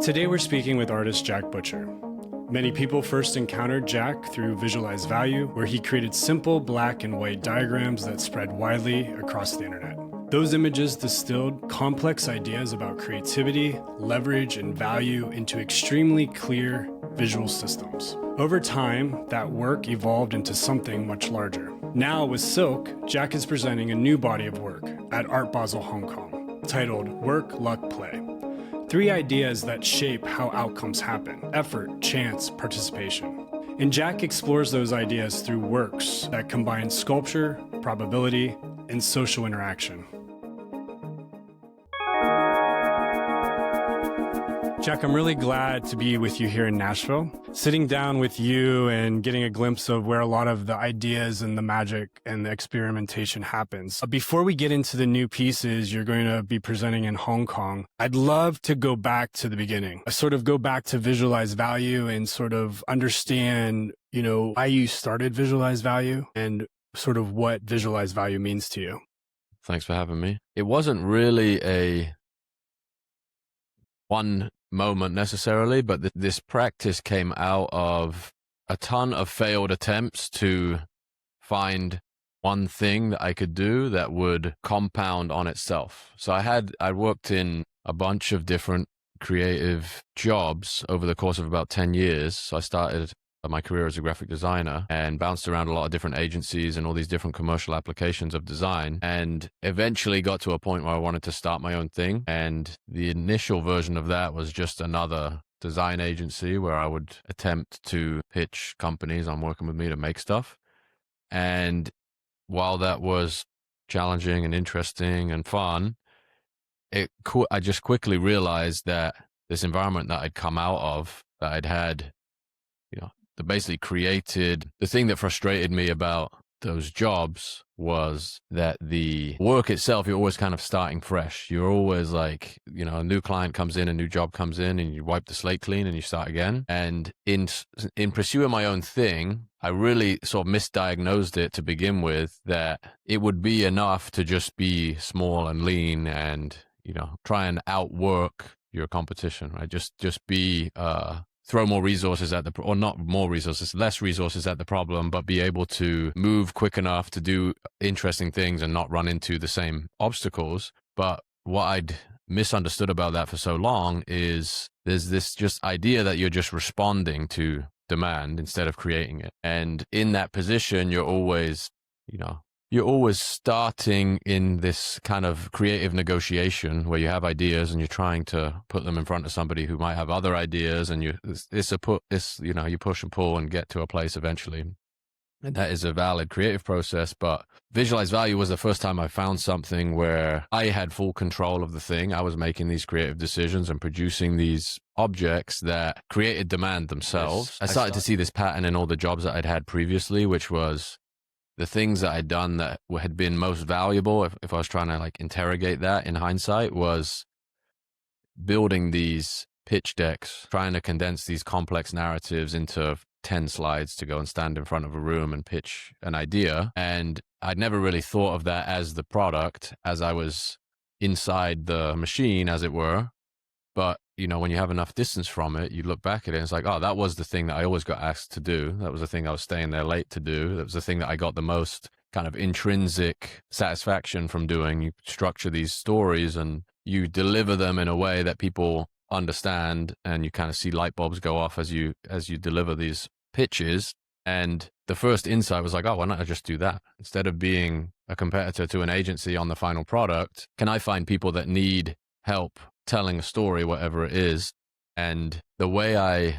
Today we're speaking with artist Jack Butcher. Many people first encountered Jack through Visualize Value, where he created simple black and white diagrams that spread widely across the internet. Those images distilled complex ideas about creativity, leverage, and value into extremely clear visual systems. Over time, that work evolved into something much larger. Now with Silk, Jack is presenting a new body of work at Art Basel Hong Kong, titled Work, Luck, Play. 3 ideas that shape how outcomes happen: effort, chance, participation. And Jack explores those ideas through works that combine sculpture, probability, and social interaction. Jack, I'm really glad to be with you here in Nashville. Sitting down with you and getting a glimpse of where a lot of the ideas and the magic and the experimentation happens. Before we get into the new pieces you're going to be presenting in Hong Kong, I'd love to go back to the beginning. Sort of go back to Visualize Value and sort of understand, why you started Visualize Value and sort of what Visualize Value means to you. Thanks for having me. It wasn't really a one moment necessarily, but this practice came out of a ton of failed attempts to find one thing that I could do that would compound on itself. So I worked in a bunch of different creative jobs over the course of about 10 years. So I started my career as a graphic designer and bounced around a lot of different agencies and all these different commercial applications of design, and eventually got to a point where I wanted to start my own thing. And the initial version of that was just another design agency where I would attempt to pitch companies on working with me to make stuff. And while that was challenging and interesting and fun, I just quickly realized that this environment that I'd come out of, that I'd had, that basically created, the thing that frustrated me about those jobs was that the work itself, you're always kind of starting fresh. You're always like, a new client comes in, a new job comes in, and you wipe the slate clean and you start again. And in pursuing my own thing, I really sort of misdiagnosed it to begin with, that it would be enough to just be small and lean and, try and outwork your competition, right? Just be, throw more resources at or not more resources, less resources at the problem, but be able to move quick enough to do interesting things and not run into the same obstacles. But what I'd misunderstood about that for so long is there's this just idea that you're just responding to demand instead of creating it. And in that position, you're always starting in this kind of creative negotiation where you have ideas and you're trying to put them in front of somebody who might have other ideas, and you push and pull and get to a place eventually. And that is a valid creative process. But Visualize Value was the first time I found something where I had full control of the thing. I was making these creative decisions and producing these objects that created demand themselves. Yes, I started to see this pattern in all the jobs that I'd had previously, which was the things that I'd done that had been most valuable, if I was trying to interrogate that in hindsight, was building these pitch decks, trying to condense these complex narratives into 10 slides to go and stand in front of a room and pitch an idea. And I'd never really thought of that as the product as I was inside the machine, as it were. But, when you have enough distance from it, you look back at it and it's like, oh, that was the thing that I always got asked to do. That was the thing I was staying there late to do. That was the thing that I got the most kind of intrinsic satisfaction from doing. You structure these stories and you deliver them in a way that people understand, and you kind of see light bulbs go off as you deliver these pitches. And the first insight was like, oh, why not I just do that? Instead of being a competitor to an agency on the final product, can I find people that need help telling a story, whatever it is? And the way I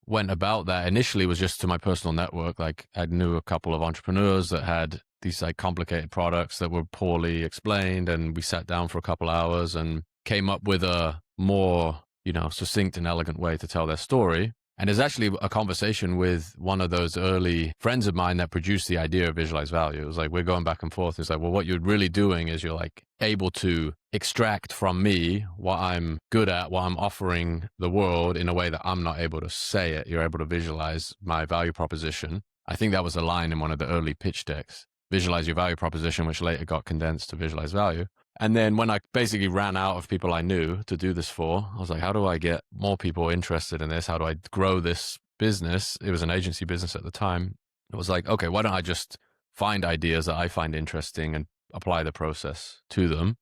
went about that initially was just to my personal network. Like, I knew a couple of entrepreneurs that had these complicated products that were poorly explained, and we sat down for a couple hours and came up with a more, succinct and elegant way to tell their story. And there's actually a conversation with one of those early friends of mine that produced the idea of Visualize Value. It was like, we're going back and forth. It's like, well, what you're really doing is you're able to extract from me what I'm good at, what I'm offering the world in a way that I'm not able to say it. You're able to visualize my value proposition. I think that was a line in one of the early pitch decks. Visualize your value proposition, which later got condensed to Visualize Value. And then when I basically ran out of people I knew to do this for, I was like, how do I get more people interested in this? How do I grow this business? It was an agency business at the time. It was like, okay, why don't I just find ideas that I find interesting and apply the process to them?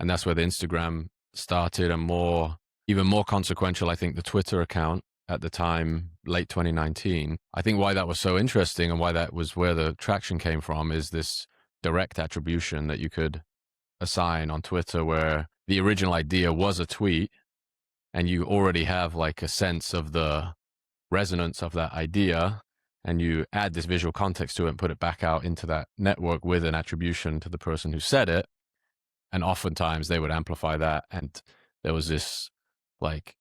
And that's where the Instagram started, and even more consequential, I think, the Twitter account at the time, late 2019. I think why that was so interesting and why that was where the traction came from is this direct attribution that you could assign on Twitter, where the original idea was a tweet and you already have like a sense of the resonance of that idea, and you add this visual context to it and put it back out into that network with an attribution to the person who said it. And oftentimes they would amplify that. And there was this like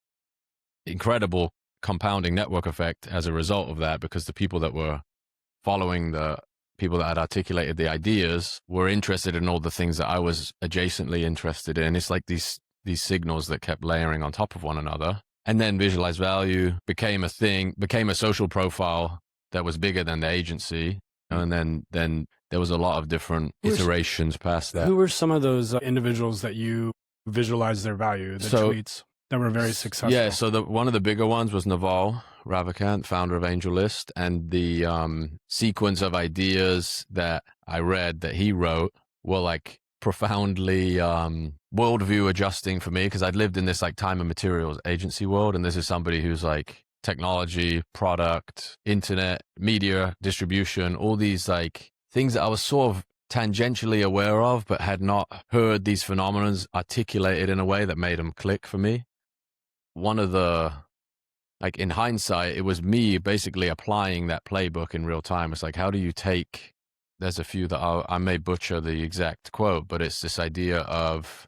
incredible compounding network effect as a result of that, because the people that were following the people that had articulated the ideas were interested in all the things that I was adjacently interested in. It's like these signals that kept layering on top of one another. And then Visualize Value became a thing, became a social profile that was bigger than the agency. And then there was a lot of different iterations past that. Who were some of those individuals that you visualized their value, the tweets that were very successful? Yeah, so one of the bigger ones was Naval Ravikant, founder of AngelList, and the sequence of ideas that I read that he wrote were like profoundly worldview adjusting for me, because I'd lived in this like time and materials agency world, and this is somebody who's like technology, product, internet, media, distribution, all these like things that I was sort of tangentially aware of, but had not heard these phenomena articulated in a way that made them click for me. One of the, like in hindsight, it was me basically applying that playbook in real time. It's like, how do you take, there's a few that I may butcher the exact quote, but it's this idea of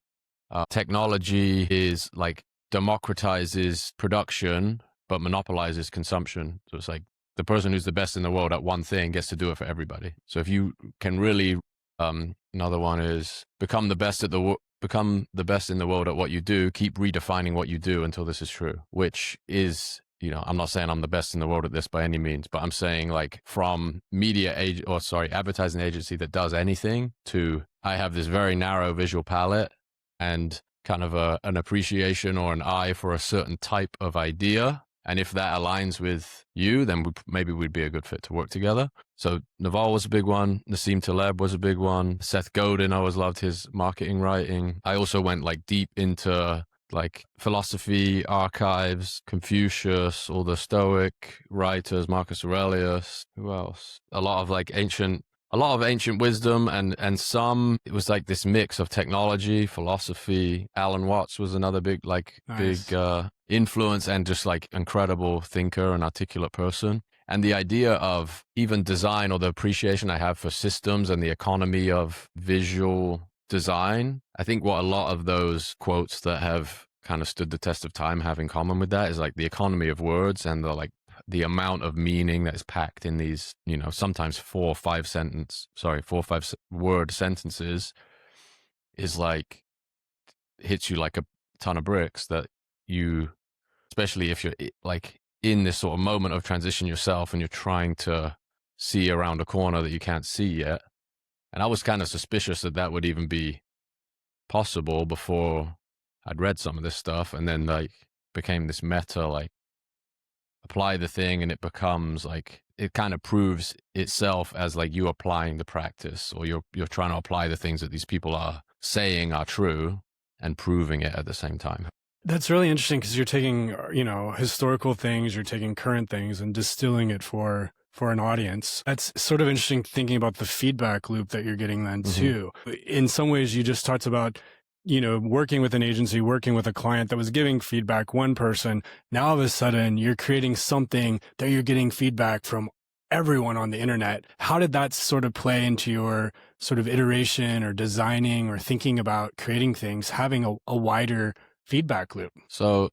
technology is like democratizes production, but monopolizes consumption. So it's like the person who's the best in the world at one thing gets to do it for everybody. So if you can really, another one is become the best in the world at what you do, keep redefining what you do until this is true, which is, you know, I'm not saying I'm the best in the world at this by any means, but I'm saying like from advertising agency that does anything to I have this very narrow visual palette and kind of an appreciation or an eye for a certain type of idea. And if that aligns with you, then maybe we'd be a good fit to work together. So Naval was a big one. Nassim Taleb was a big one. Seth Godin, I always loved his marketing writing. I also went like deep into like philosophy archives, Confucius, all the Stoic writers, Marcus Aurelius. Who else? A lot of ancient wisdom, and some, it was like this mix of technology, philosophy. Alan Watts was another big influence, and just like incredible thinker and articulate person. And the idea of even design, or the appreciation I have for systems and the economy of visual design, I think what a lot of those quotes that have kind of stood the test of time have in common with that is like the economy of words and the amount of meaning that is packed in these, you know, sometimes 4 or 5 word sentences is like, hits you like a ton of bricks that you, especially if you're like in this sort of moment of transition yourself and you're trying to see around a corner that you can't see yet. And I was kind of suspicious that would even be possible before I'd read some of this stuff, and then like became this meta, like apply the thing and it becomes like, it kind of proves itself as like you applying the practice, or you're trying to apply the things that these people are saying are true and proving it at the same time. That's really interesting, because you're taking, you know, historical things, you're taking current things and distilling it for an audience. That's sort of interesting, thinking about the feedback loop that you're getting then too. In some ways, you just talked about, you know, working with an agency, working with a client that was giving feedback, one person. Now all of a sudden you're creating something that you're getting feedback from everyone on the internet. How did that sort of play into your sort of iteration or designing or thinking about creating things, having a wider feedback loop? So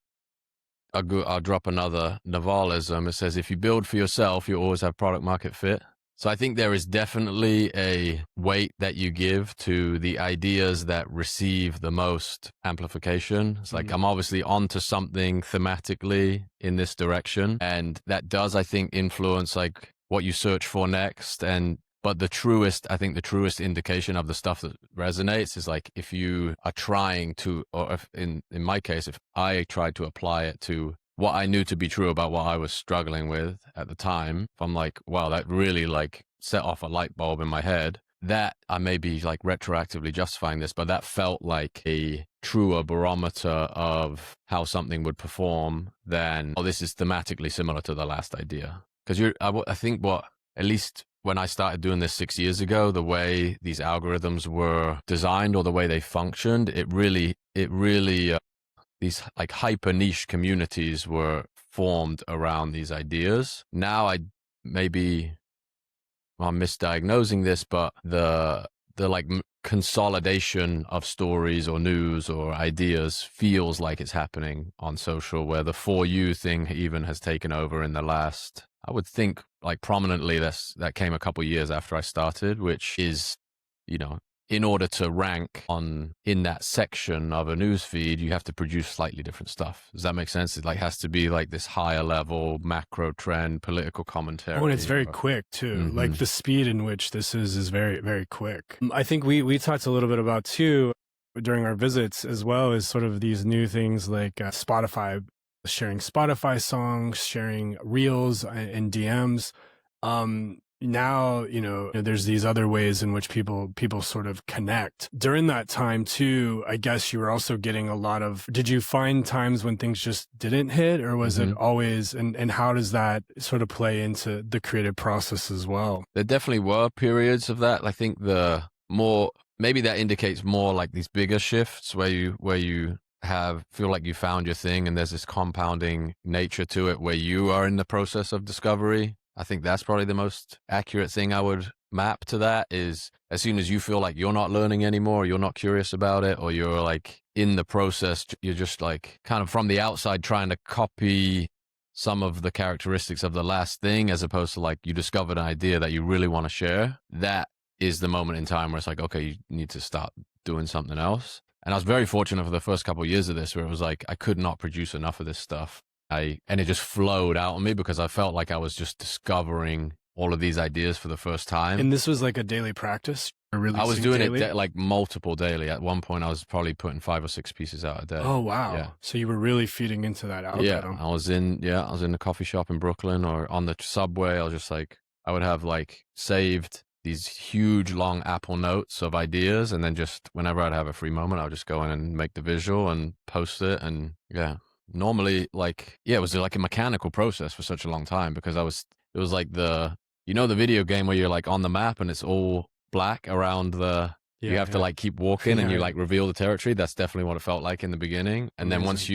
I'll drop another Navalism. It says, if you build for yourself, you always have product market fit. So I think there is definitely a weight that you give to the ideas that receive the most amplification. It's like, I'm obviously onto something thematically in this direction. And that does, I think, influence like what you search for next. And But I think the truest indication of the stuff that resonates is like if you are trying to, or if in my case, if I tried to apply it to what I knew to be true about what I was struggling with at the time, if I'm like, wow, that really like set off a light bulb in my head, that I may be like retroactively justifying this, but that felt like a truer barometer of how something would perform than, oh, this is thematically similar to the last idea. Because I think at least when I started doing this 6 years ago, the way these algorithms were designed or the way they functioned, it really, these like hyper niche communities were formed around these ideas. Now I'm misdiagnosing this, but the like consolidation of stories or news or ideas feels like it's happening on social, where the For You thing even has taken over in the last, I would think, like prominently. That came a couple years after I started, which is, you know, in order to rank in that section of a news feed, you have to produce slightly different stuff. Does that make sense? It like has to be like this higher level macro trend political commentary. Oh, and it's very quick too. Like the speed in which this is very, very quick. I think we talked a little bit about too during our visits, as well as sort of these new things like Spotify, sharing Spotify songs, sharing reels and DMs. Now, there's these other ways in which people sort of connect. During that time too, I guess you were also getting a lot of, did you find times when things just didn't hit, or was it always, and how does that sort of play into the creative process as well? There definitely were periods of that. I think maybe that indicates more like these bigger shifts where you feel like you found your thing, and there's this compounding nature to it where you are in the process of discovery. I think that's probably the most accurate thing I would map to that, is as soon as you feel like you're not learning anymore, you're not curious about it, or you're like in the process, you're just like kind of from the outside trying to copy some of the characteristics of the last thing, as opposed to like you discovered an idea that you really want to share. That is the moment in time where it's like, okay, you need to start doing something else. And I was very fortunate for the first couple of years of this, where it was like I could not produce enough of this stuff. And it just flowed out on me because I felt like I was just discovering all of these ideas for the first time. And this was like a daily practice? I was doing it like multiple daily. At one point, I was probably putting 5 or 6 pieces out a day. Oh, wow. Yeah. So you were really feeding into that algorithm. Yeah, I was in the coffee shop in Brooklyn or on the subway. I was just like, I would have like saved these huge long Apple notes of ideas. And then just whenever I'd have a free moment, I would just go in and make the visual and post it. And yeah. Normally, like, yeah, it was like a mechanical process for such a long time because it was like the video game where you're like on the map and it's all black around you have to like keep walking and you like reveal the territory. That's definitely what it felt like in the beginning. And then once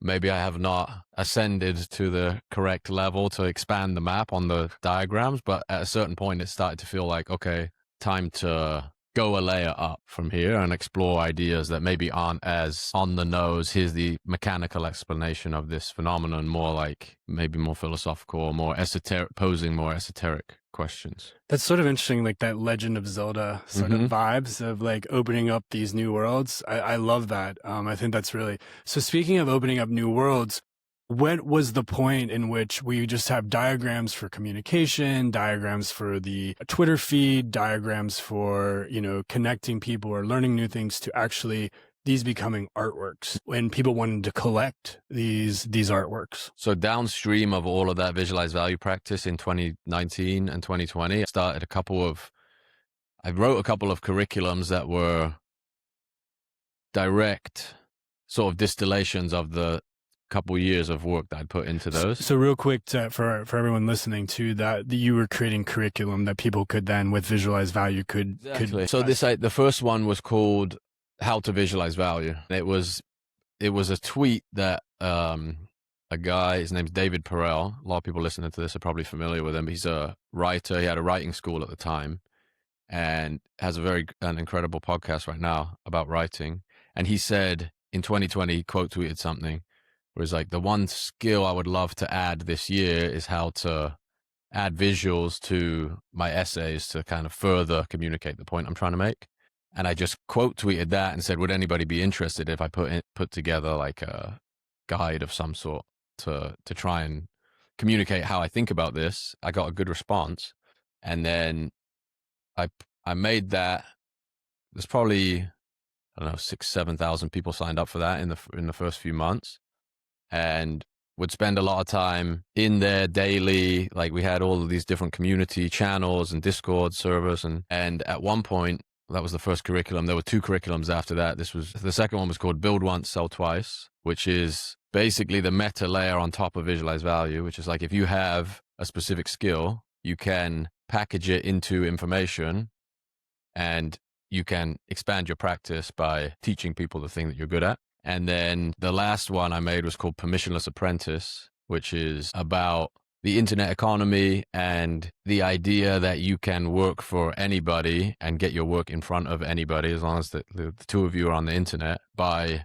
maybe I have not ascended to the correct level to expand the map on the diagrams, but at a certain point it started to feel like, okay, time to go a layer up from here and explore ideas that maybe aren't as on the nose. Here's the mechanical explanation of this phenomenon, more like maybe more philosophical, more esoteric, posing more esoteric questions. That's sort of interesting, like that Legend of Zelda sort of vibes of like opening up these new worlds. I love that. I think that's really, so speaking of opening up new worlds, what was the point in which we just have diagrams for communication, diagrams for the Twitter feed, diagrams for, connecting people or learning new things, to actually these becoming artworks when people wanted to collect these artworks? So downstream of all of that visualized value practice in 2019 and 2020, I wrote a couple of curriculums that were direct sort of distillations of the couple years of work that I'd put into those. So real quick, for everyone listening to that you were creating curriculum that people could then with visualized value could. So the first one was called How to Visualize Value. It was a tweet that a guy, his name's David Perel. A lot of people listening to this are probably familiar with him. He's a writer. He had a writing school at the time and has an incredible podcast right now about writing. And he said in 2020, he quote tweeted something where it's like, the one skill I would love to add this year is how to add visuals to my essays to kind of further communicate the point I'm trying to make. And I just quote tweeted that and said, would anybody be interested if I put together like a guide of some sort to try and communicate how I think about this? I got a good response. And then I made that. There's probably, I don't know, 7,000 people signed up for that in the first few months, and would spend a lot of time in there daily. Like, we had all of these different community channels and Discord servers, and at one point, that was the first curriculum. There were 2 curriculums after that. The second one was called Build Once, Sell Twice, which is basically the meta layer on top of Visualize Value, which is like, if you have a specific skill, you can package it into information, and you can expand your practice by teaching people the thing that you're good at. And then the last one I made was called Permissionless Apprentice, which is about the internet economy and the idea that you can work for anybody and get your work in front of anybody, as long as the 2 of you are on the internet, by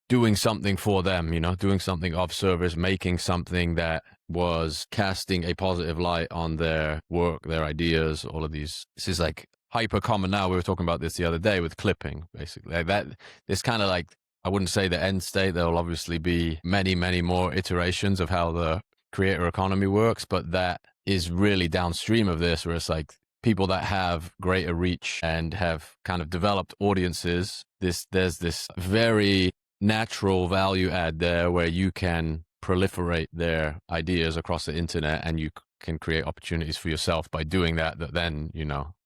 doing something for them, doing something of service, making something that was casting a positive light on their work, their ideas, all of these. This is like hyper common now. We were talking about this the other day with clipping, basically. Like that, it's kind of like, I wouldn't say the end state. There will obviously be many, many more iterations of how the creator economy works, but that is really downstream of this, where it's like people that have greater reach and have kind of developed audiences. There's this very natural value add there where you can proliferate their ideas across the internet, and you can create opportunities for yourself by doing that then,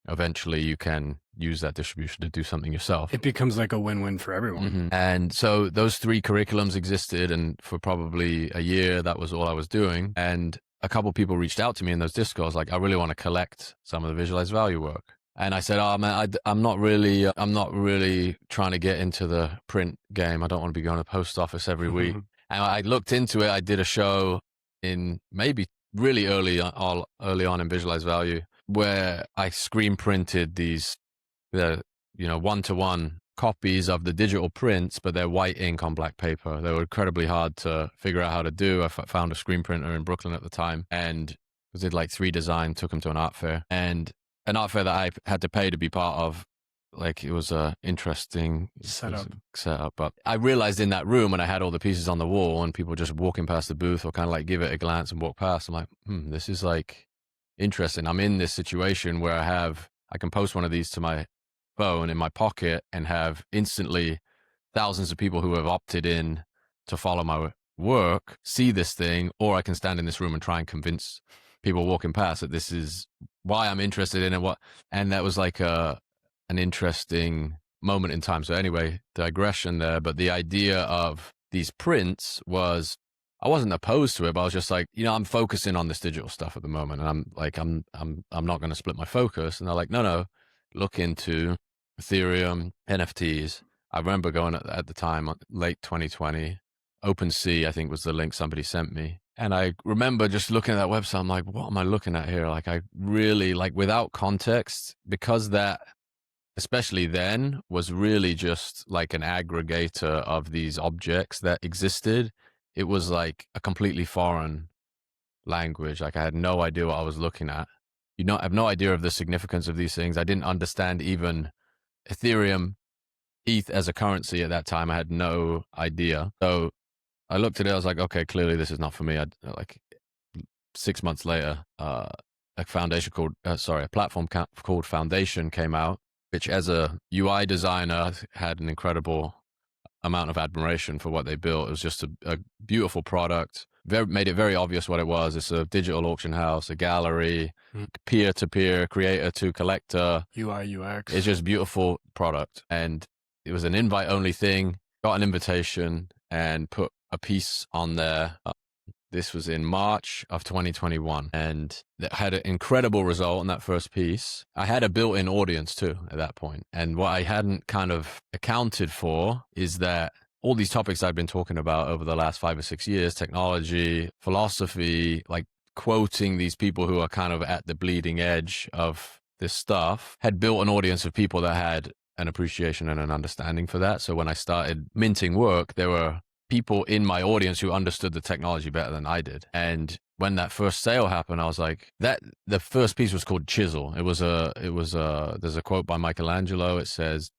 eventually you can use that distribution to do something yourself. It becomes like a win-win for everyone. Mm-hmm. And so those 3 curriculums existed, and for probably a year, that was all I was doing. And a couple of people reached out to me in those Discords, like, I really want to collect some of the Visualize Value work. And I said, oh man, I'm not really trying to get into the print game. I don't want to be going to the post office every week. And I looked into it. I did a show in maybe really early on in Visualize Value, where I screen printed these, one-to-one copies of the digital prints, but they're white ink on black paper. They were incredibly hard to figure out how to do. I found a screen printer in Brooklyn at the time, and did like 3 designs, took them to an art fair, and an art fair that I had to pay to be part of. Like, it was a interesting setup. But I realized in that room, when I had all the pieces on the wall and people just walking past the booth or kind of like give it a glance and walk past, I'm like, this is like interesting. I'm in this situation where I can post one of these to my phone in my pocket and have instantly thousands of people who have opted in to follow my work see this thing, or I can stand in this room and try and convince people walking past that this is why I'm interested in it. And that was like an interesting moment in time. So anyway, digression there, but the idea of these prints was, I wasn't opposed to it, but I was just like, I'm focusing on this digital stuff at the moment, and I'm like, I'm not going to split my focus. And they're like, no, look into Ethereum, NFTs. I remember going at the time, late 2020, OpenSea, I think was the link somebody sent me. And I remember just looking at that website, I'm like, what am I looking at here? Like, I really, like, without context, because that, especially then, was really just like an aggregator of these objects that existed. It was like a completely foreign language. Like, I had no idea what I was looking at. I have no idea of the significance of these things. I didn't understand even Ethereum, ETH as a currency at that time. I had no idea. So I looked at it. I was like, okay, clearly this is not for me. Like 6 months later, a platform called Foundation came out, which, as a UI designer, had an incredible amount of admiration for what they built. It was just a beautiful product. Made it very obvious what it was. It's a digital auction house, a gallery, peer-to-peer, creator-to-collector. UI, UX. It's just a beautiful product. And it was an invite-only thing. Got an invitation and put a piece on there. This was in March of 2021, and that had an incredible result in that first piece. I had a built-in audience too at that point. And what I hadn't kind of accounted for is that all these topics I've been talking about over the last 5 or 6 years, technology, philosophy, like quoting these people who are kind of at the bleeding edge of this stuff, had built an audience of people that had an appreciation and an understanding for that. So when I started minting work, there were people in my audience who understood the technology better than I did. And when that first sale happened, I was like, the first piece was called Chisel. There's a quote by Michelangelo. It says,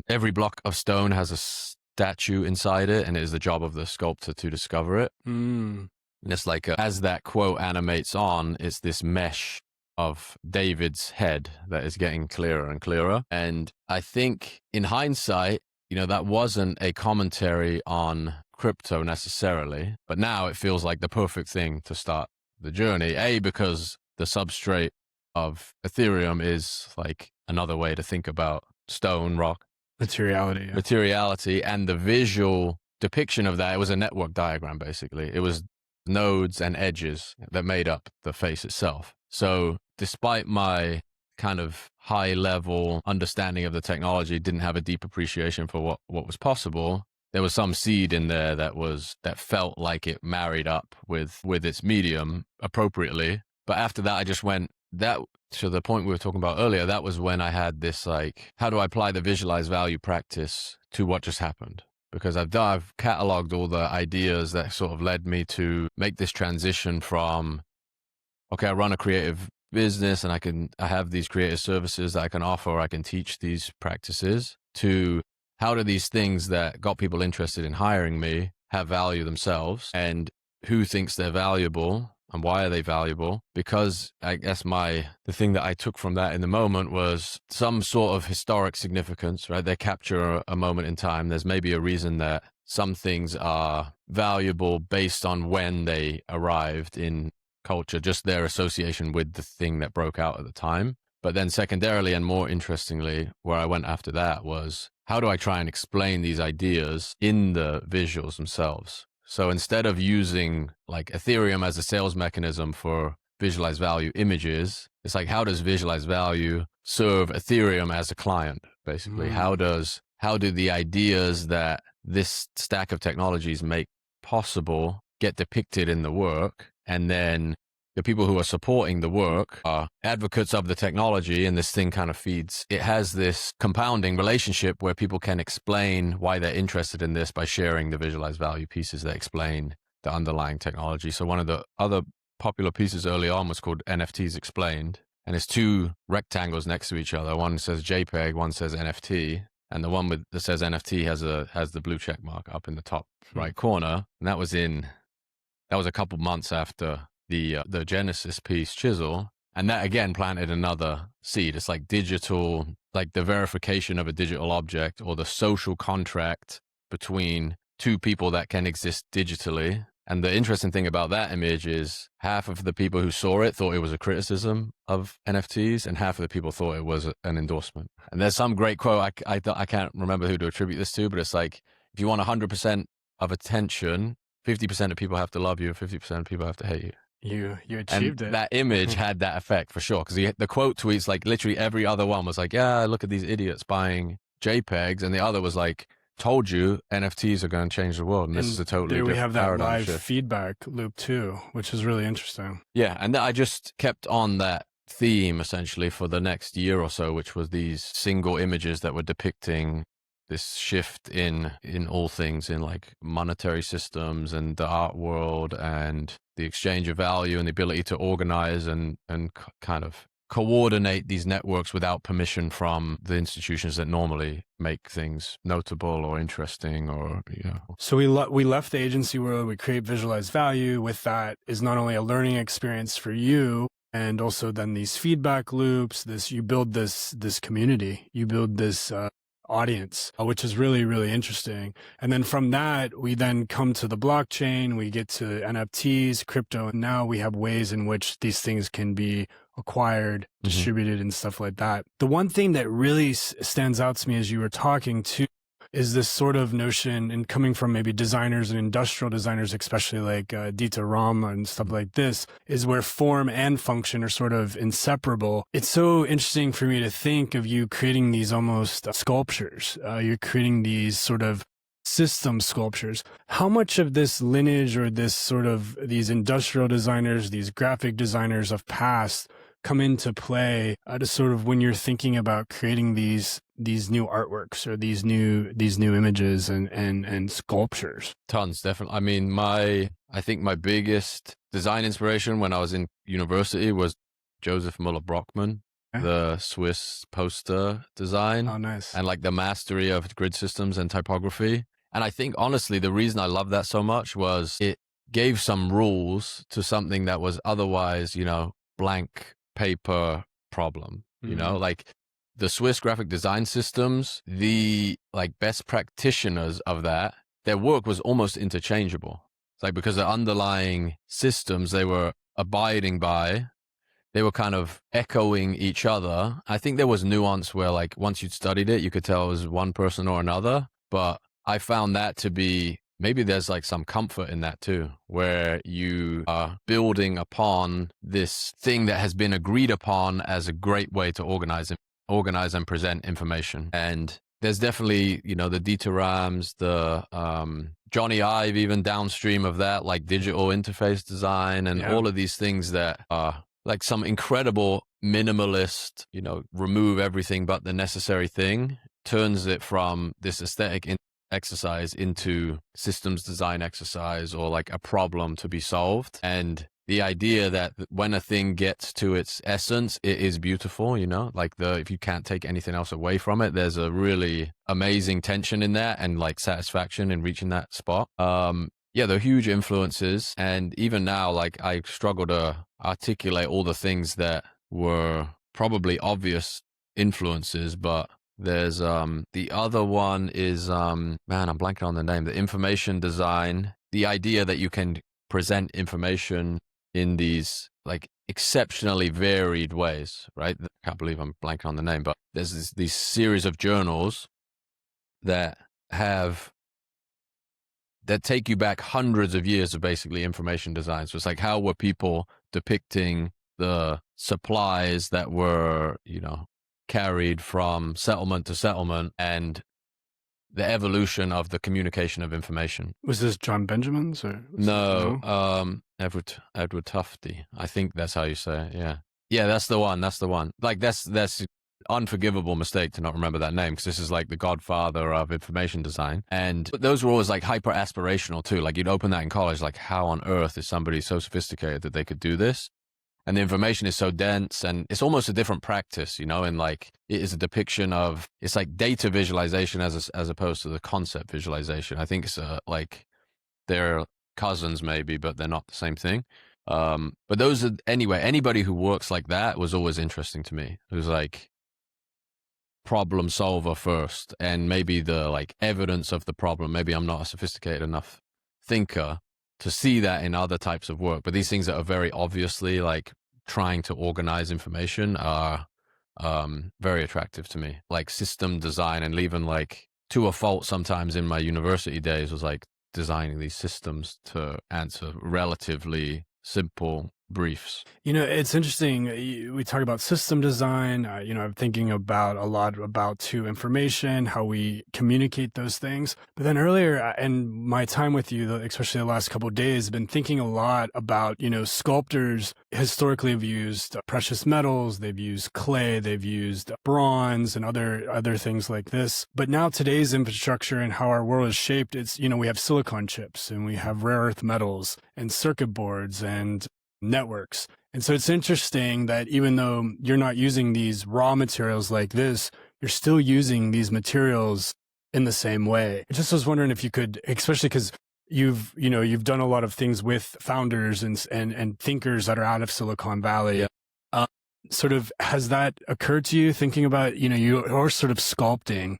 every block of stone has a statue inside it, and it is the job of the sculptor to discover it. And it's like, as that quote animates on, it's this mesh of David's head that is getting clearer and clearer. And I think in hindsight, that wasn't a commentary on crypto necessarily, but now it feels like the perfect thing to start the journey. Because the substrate of Ethereum is like another way to think about stone, rock, materiality, and the visual depiction of that, it was a network diagram, basically. It was nodes and edges that made up the face itself. So despite my kind of high level understanding of the technology, didn't have a deep appreciation for what was possible, there was some seed in there that felt like it married up with its medium appropriately. But after that, I just went, that to the point we were talking about earlier, that was when I had this, like, how do I apply the visualized value practice to what just happened? Because I've cataloged all the ideas that sort of led me to make this transition from, okay, I run a creative business and I have these creative services that I can offer, or I can teach these practices, to how do these things that got people interested in hiring me have value themselves, and who thinks they're valuable and why are they valuable? Because I guess the thing that I took from that in the moment was some sort of historic significance, right? They capture a moment in time. There's maybe a reason that some things are valuable based on when they arrived in culture, just their association with the thing that broke out at the time. But then secondarily, and more interestingly, where I went after that was, how do I try and explain these ideas in the visuals themselves? So instead of using like Ethereum as a sales mechanism for visualized value images, it's like, how does visualized value serve Ethereum as a client, basically? How do the ideas that this stack of technologies make possible get depicted in the work? And then the people who are supporting the work are advocates of the technology, and this thing kind of feeds. It has this compounding relationship where people can explain why they're interested in this by sharing the visualized value pieces that explain the underlying technology. So one of the other popular pieces early on was called NFTs Explained, and it's two rectangles next to each other. One says JPEG, one says NFT, and the one that says NFT has the blue check mark up in the top right corner. And that was a couple months after the Genesis piece, Chisel. And that again planted another seed. It's like digital, like the verification of a digital object, or the social contract between two people that can exist digitally. And the interesting thing about that image is half of the people who saw it thought it was a criticism of NFTs, and half of the people thought it was an endorsement. And there's some great quote, I can't remember who to attribute this to, but it's like, if you want 100% of attention, 50% of people have to love you, 50% of people have to hate you. You achieved it. That image had that effect for sure. Because the quote tweets, like literally every other one was like, yeah, look at these idiots buying JPEGs. And the other was like, told you NFTs are going to change the world. And this is a totally different paradigm shift. We have that live feedback loop too, which is really interesting. Yeah. And I just kept on that theme essentially for the next year or so, which was these single images that were depicting this shift in all things, in like monetary systems and the art world and the exchange of value and the ability to organize and kind of coordinate these networks without permission from the institutions that normally make things notable or interesting, or, you know. So we left the agency world, we create visualized value. With that is not only a learning experience for you, and also then these feedback loops, you build this community, you build this audience, which is really, really interesting. And then from that, we then come to the blockchain, we get to NFTs, crypto, and now we have ways in which these things can be acquired, distributed, and stuff like that. The one thing that really stands out to me as you were talking to is this sort of notion, and coming from maybe designers and industrial designers, especially like Dieter Rama and stuff like this, is where form and function are sort of inseparable. It's so interesting for me to think of you creating these almost sculptures. You're creating these sort of system sculptures. How much of this lineage, or this sort of these industrial designers, these graphic designers of past, come into play to sort of when you're thinking about creating these new artworks or these new images and sculptures? Tons, definitely. I mean, I think my biggest design inspiration when I was in university was Joseph Muller-Brockmann, the Swiss poster design. Oh, nice. And like the mastery of grid systems and typography. And I think honestly, the reason I love that so much was it gave some rules to something that was otherwise, blank paper problem, you know, like the Swiss graphic design systems, the like best practitioners of that, their work was almost interchangeable. It's like because the underlying systems they were abiding by, they were kind of echoing each other. I think there was nuance where like once you'd studied it, you could tell it was one person or another. But I found that to be, maybe there's like some comfort in that too, where you are building upon this thing that has been agreed upon as a great way to organize and present information. And there's definitely, you know, the Dieter Rams, the Johnny Ive, even downstream of that, like digital interface design and all of these things that are like some incredible minimalist, you know, remove everything but the necessary thing, turns it from this aesthetic exercise into systems design exercise or like a problem to be solved. And the idea that when a thing gets to its essence, it is beautiful, you know, like if you can't take anything else away from it, there's a really amazing tension in that and like satisfaction in reaching that spot. Yeah, they're huge influences. And even now, like I struggle to articulate all the things that were probably obvious influences, but there's the other one is man, I'm blanking on the name, the information design, the idea that you can present information in these like exceptionally varied ways, right? I can't believe I'm blanking on the name, but there's these series of journals that take you back hundreds of years of basically information design. So it's like, how were people depicting the supplies that were, you know, carried from settlement to settlement and the evolution of the communication of information. Was this John Benjamin's or? No, Edward Tufte. I think that's how you say it. Yeah. Yeah, that's the one. That's the one. Like that's unforgivable mistake to not remember that name, because this is like the godfather of information design. And those were always like hyper aspirational too. Like you'd open that in college, like how on earth is somebody so sophisticated that they could do this? And the information is so dense and it's almost a different practice, you know, and like it is a depiction of, it's like data visualization as opposed to the concept visualization. I think it's like they're cousins maybe, but they're not the same thing. But those are, anyway, anybody who works like that was always interesting to me. It was like problem solver first and maybe the like evidence of the problem. Maybe I'm not a sophisticated enough thinker to see that in other types of work, but these things that are very obviously like trying to organize information are very attractive to me. Like system design, and even like to a fault sometimes in my university days was like designing these systems to answer relatively simple briefs. You know, it's interesting. We talk about system design. You know, I'm thinking about a lot about too information, how we communicate those things. But then earlier in my time with you, especially the last couple of days, I've been thinking a lot about, you know, sculptors historically have used precious metals. They've used clay. They've used bronze and other things like this. But now today's infrastructure and how our world is shaped, it's, you know, we have silicon chips and we have rare earth metals and circuit boards and networks. And so it's interesting that even though you're not using these raw materials like this, you're still using these materials in the same way. I just was wondering if you could, especially because you've done a lot of things with founders and thinkers that are out of Silicon Valley. Yeah. Sort of, has that occurred to you thinking about, you know, you are sort of sculpting,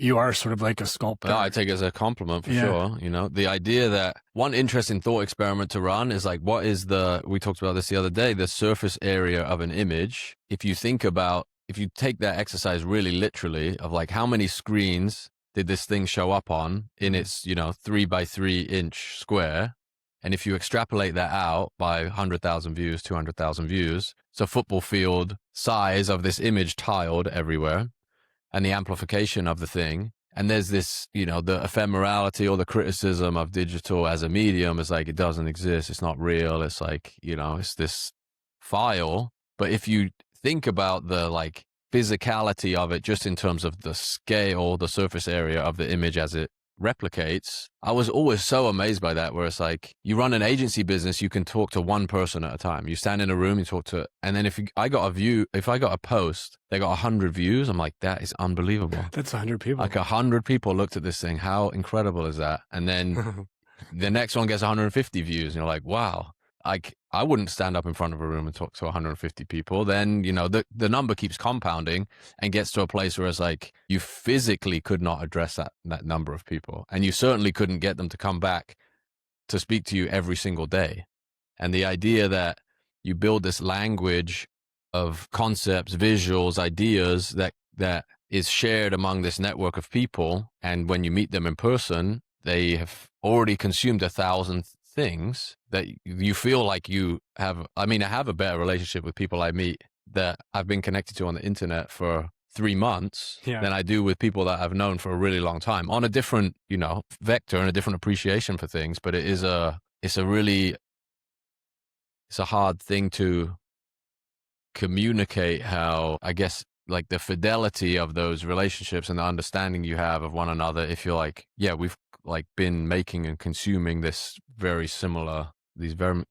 you are sort of like a sculptor. No, I take it as a compliment for sure. You know, the idea that one interesting thought experiment to run is like, what is we talked about this the other day, the surface area of an image. If you take that exercise really literally of like, how many screens did this thing show up on in its, you know, 3 by 3 inch square? And if you extrapolate that out by 100,000 views, 200,000 views, it's a football field size of this image tiled everywhere, and the amplification of the thing. And there's this, you know, the ephemerality or the criticism of digital as a medium is like, it doesn't exist. It's not real. It's like, you know, it's this file. But if you think about the like physicality of it, just in terms of the scale, the surface area of the image as it replicates, I was always so amazed by that, where it's like, you run an agency business, you can talk to one person at a time. You stand in a room, you talk to, and then if I got a post, they got 100 views, I'm like, that is unbelievable. That's 100 people. Like 100 people looked at this thing. How incredible is that? And then the next one gets 150 views, and you're like, wow. I wouldn't stand up in front of a room and talk to 150 people. Then, the number keeps compounding and gets to a place where it's like you physically could not address that number of people. And you certainly couldn't get them to come back to speak to you every single day. And the idea that you build this language of concepts, visuals, ideas that is shared among this network of people. And when you meet them in person, they have already consumed 1,000 things that you feel like you have. I mean, I have a better relationship with people I meet that I've been connected to on the internet for 3 months than I do with people that I've known for a really long time on a different, vector and a different appreciation for things. But it's a hard thing to communicate how, I guess, like the fidelity of those relationships and the understanding you have of one another. If you're like, we've like been making and consuming these very,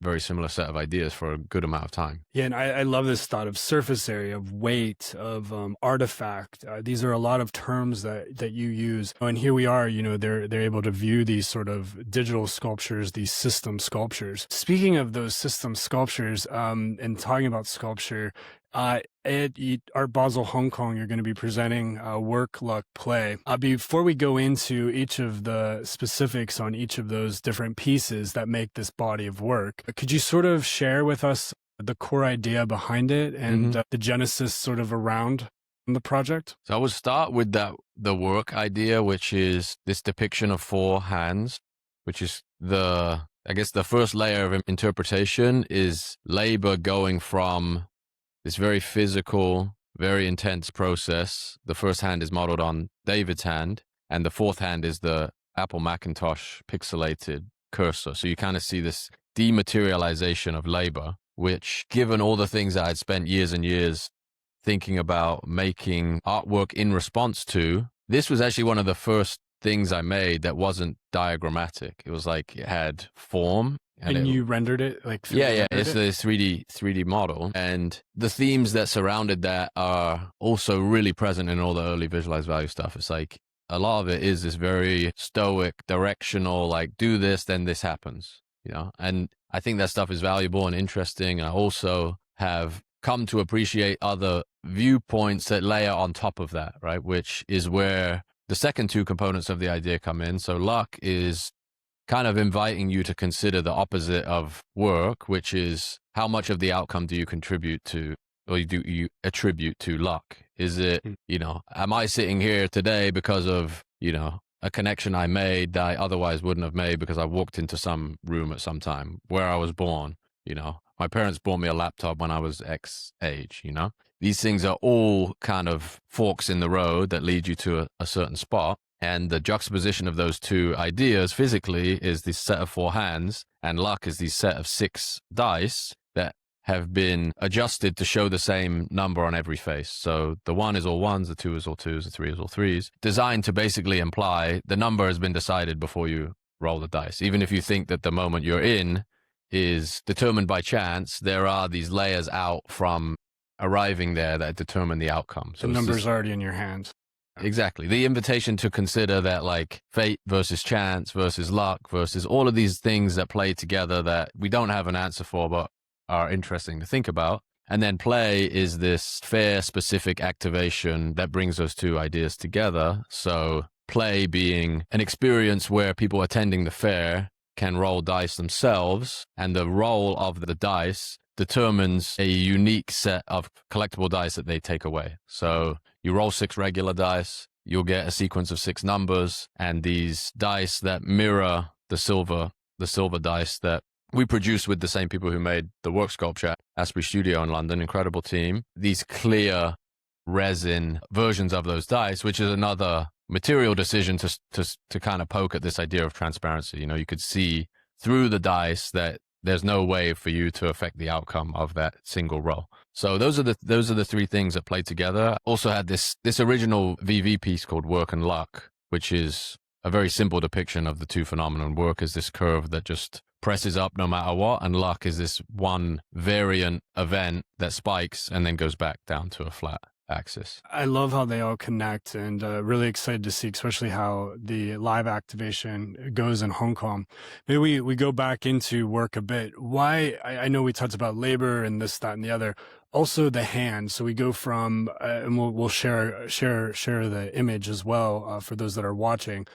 very similar set of ideas for a good amount of time. Yeah, and I love this thought of surface area, of weight, of artifact. These are a lot of terms that you use. And here we are, they're able to view these sort of digital sculptures, these system sculptures. Speaking of those system sculptures, and talking about sculpture, at Art Basel Hong Kong, you're going to be presenting Work, Luck, Play. Before we go into each of the specifics on each of those different pieces that make this body of work, could you sort of share with us the core idea behind it and the genesis sort of around the project? So I would start with the work idea, which is this depiction of 4 hands, which is I guess the first layer of interpretation is labor going from this very physical, very intense process. The first hand is modeled on David's hand, and the 4th hand is the Apple Macintosh pixelated cursor. So you kind of see this dematerialization of labor, which, given all the things that I'd spent years and years thinking about making artwork in response to, this was actually one of the first things I made that wasn't diagrammatic. It was like it had form. And you rendered it like it's a 3D model, and the themes that surrounded that are also really present in all the early visualized value stuff. It's like a lot of it is this very stoic, directional, like do this, then this happens, and I think that stuff is valuable and interesting. I also have come to appreciate other viewpoints that layer on top of that, right? Which is where the second 2 components of the idea come in. So luck is kind of inviting you to consider the opposite of work, which is how much of the outcome do you contribute to, or do you attribute to luck? Is it, am I sitting here today because of, a connection I made that I otherwise wouldn't have made because I walked into some room at some time where I was born? My parents bought me a laptop when I was X age, These things are all kind of forks in the road that lead you to a certain spot. And the juxtaposition of those 2 ideas physically is this set of 4 hands, and luck is this set of 6 dice that have been adjusted to show the same number on every face. So the 1 is all 1s, the 2 is all 2s, the 3 is all 3s, designed to basically imply the number has been decided before you roll the dice. Even if you think that the moment you're in is determined by chance, there are these layers out from arriving there that determine the outcome. So the number's already in your hands. Exactly. The invitation to consider that, like, fate versus chance versus luck versus all of these things that play together that we don't have an answer for, but are interesting to think about. And then play is this fair, specific activation that brings those 2 ideas together. So play being an experience where people attending the fair can roll dice themselves, and the roll of the dice determines a unique set of collectible dice that they take away. So you roll 6 regular dice, you'll get a sequence of 6 numbers, and these dice that mirror the silver dice that we produced with the same people who made the work sculpture at Asprey Studio in London, incredible team. These clear resin versions of those dice, which is another material decision to kind of poke at this idea of transparency. You could see through the dice that there's no way for you to affect the outcome of that single roll. So those are the 3 things that play together. Also had this original VV piece called Work and Luck, which is a very simple depiction of the 2 phenomenon. Work is this curve that just presses up no matter what, and luck is this one variant event that spikes and then goes back down to a flat. axis. I love how they all connect, and really excited to see, especially how the live activation goes in Hong Kong. Maybe we go back into work a bit. Why? I know we talked about labor and this, that, and the other. Also the hand. So we go from, and we'll share the image as well for those that are watching.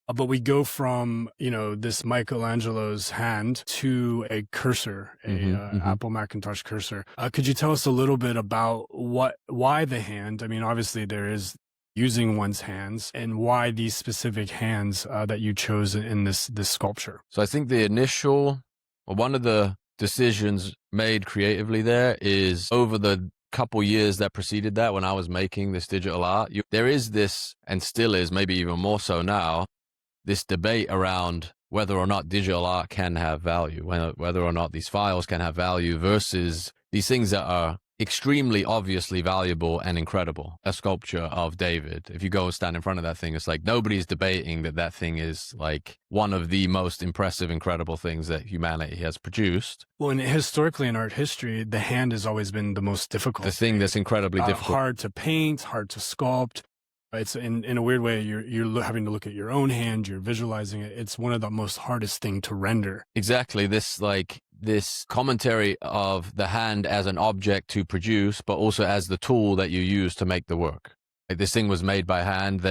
But we go from, this Michelangelo's hand to a cursor, Apple Macintosh cursor. Could you tell us a little bit about why the hand? I mean, obviously there is using one's hands, and why these specific hands that you chose in this sculpture. So I think one of the decisions made creatively there is over the couple years that preceded that, when I was making this digital art, there is this, and still is, maybe even more so now, this debate around whether or not digital art can have value, whether or not these files can have value versus these things that are extremely obviously valuable and incredible. A sculpture of David, if you go and stand in front of that thing, it's like nobody's debating that thing is like one of the most impressive, incredible things that humanity has produced. Well, and historically in art history, the hand has always been the most difficult. The thing that's incredibly difficult. Hard to paint, hard to sculpt. It's in a weird way, you're having to look at your own hand, you're visualizing it. It's one of the most hardest thing to render. Exactly. This commentary of the hand as an object to produce, but also as the tool that you use to make the work. Like, this thing was made by hand.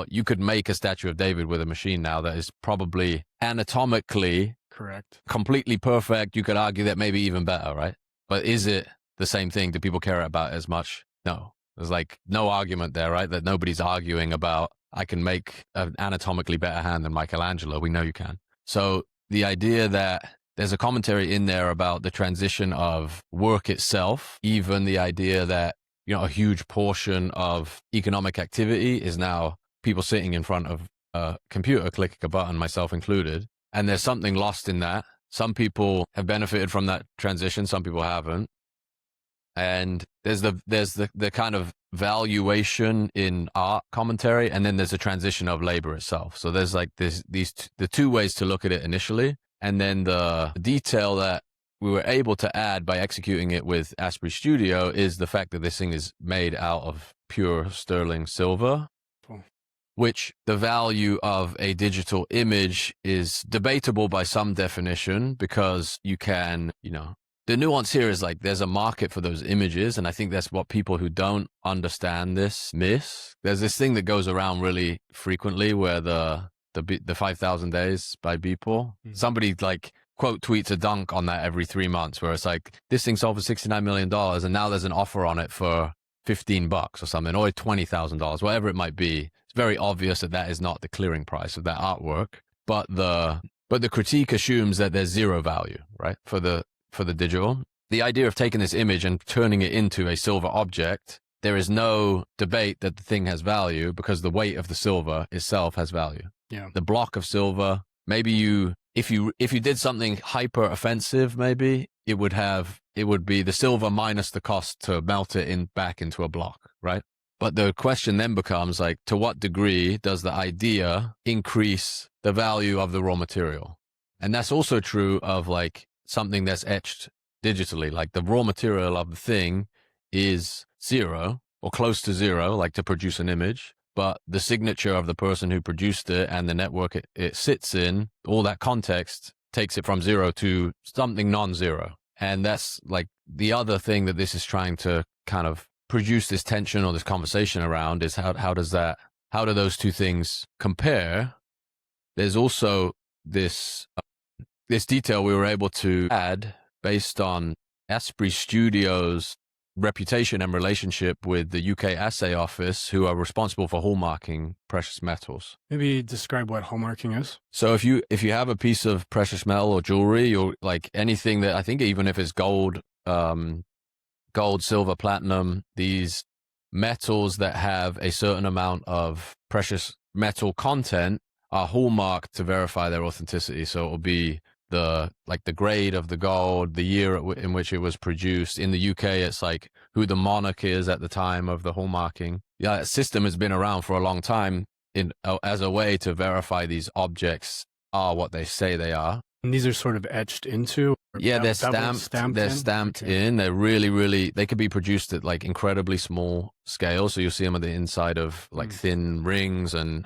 You could make a statue of David with a machine now that is probably anatomically correct, completely perfect. You could argue that maybe even better, right? But is it the same thing? Do people care about it as much? No. There's like no argument there, right? That nobody's arguing about, I can make an anatomically better hand than Michelangelo. We know you can. So the idea that there's a commentary in there about the transition of work itself, even the idea that, a huge portion of economic activity is now people sitting in front of a computer, clicking a button, myself included. And there's something lost in that. Some people have benefited from that transition. Some people haven't. And there's the kind of valuation in art commentary, and then there's a transition of labor itself. So there's like the two ways to look at it initially, and then the detail that we were able to add by executing it with Asprey Studio is the fact that this thing is made out of pure sterling silver, which the value of a digital image is debatable by some definition, because you can, the nuance here is like there's a market for those images, and I think that's what people who don't understand this miss. There's this thing that goes around really frequently where the 5,000 Days by Beeple, somebody like quote tweets a dunk on that every 3 months, where it's like, this thing sold for $69 million and now there's an offer on it for $15 or something, or $20,000, whatever it might be. It's very obvious that is not the clearing price of that artwork, but the critique assumes that there's zero value, right, for the digital. The idea of taking this image and turning it into a silver object, there is no debate that the thing has value, because the weight of the silver itself has value. Yeah. The block of silver, maybe if you did something hyper offensive, maybe it would be the silver minus the cost to melt it back into a block, right? But the question then becomes like, to what degree does the idea increase the value of the raw material? And that's also true of like something that's etched digitally. Like, the raw material of the thing is zero or close to zero, like to produce an image, but the signature of the person who produced it and the network it sits in, all that context takes it from zero to something non-zero. And that's like the other thing that this is trying to kind of produce this tension or this conversation around, is how do those two things compare? There's also this detail we were able to add based on Asprey Studio's reputation and relationship with the UK Assay Office, who are responsible for hallmarking precious metals. Maybe describe what hallmarking is. So if you have a piece of precious metal or jewelry, or like anything that, I think even if it's gold, silver, platinum, these metals that have a certain amount of precious metal content are hallmarked to verify their authenticity. So it will be the grade of the gold, the year in which it was produced. In the UK, it's like who the monarch is at the time of the hallmarking. Yeah, that system has been around for a long time as a way to verify these objects are what they say they are. And these are sort of etched into? Yeah, they're beveled, stamped. They're in? stamped Okay. in. They're really. They could be produced at like incredibly small scale. So you'll see them at the inside of like thin rings, and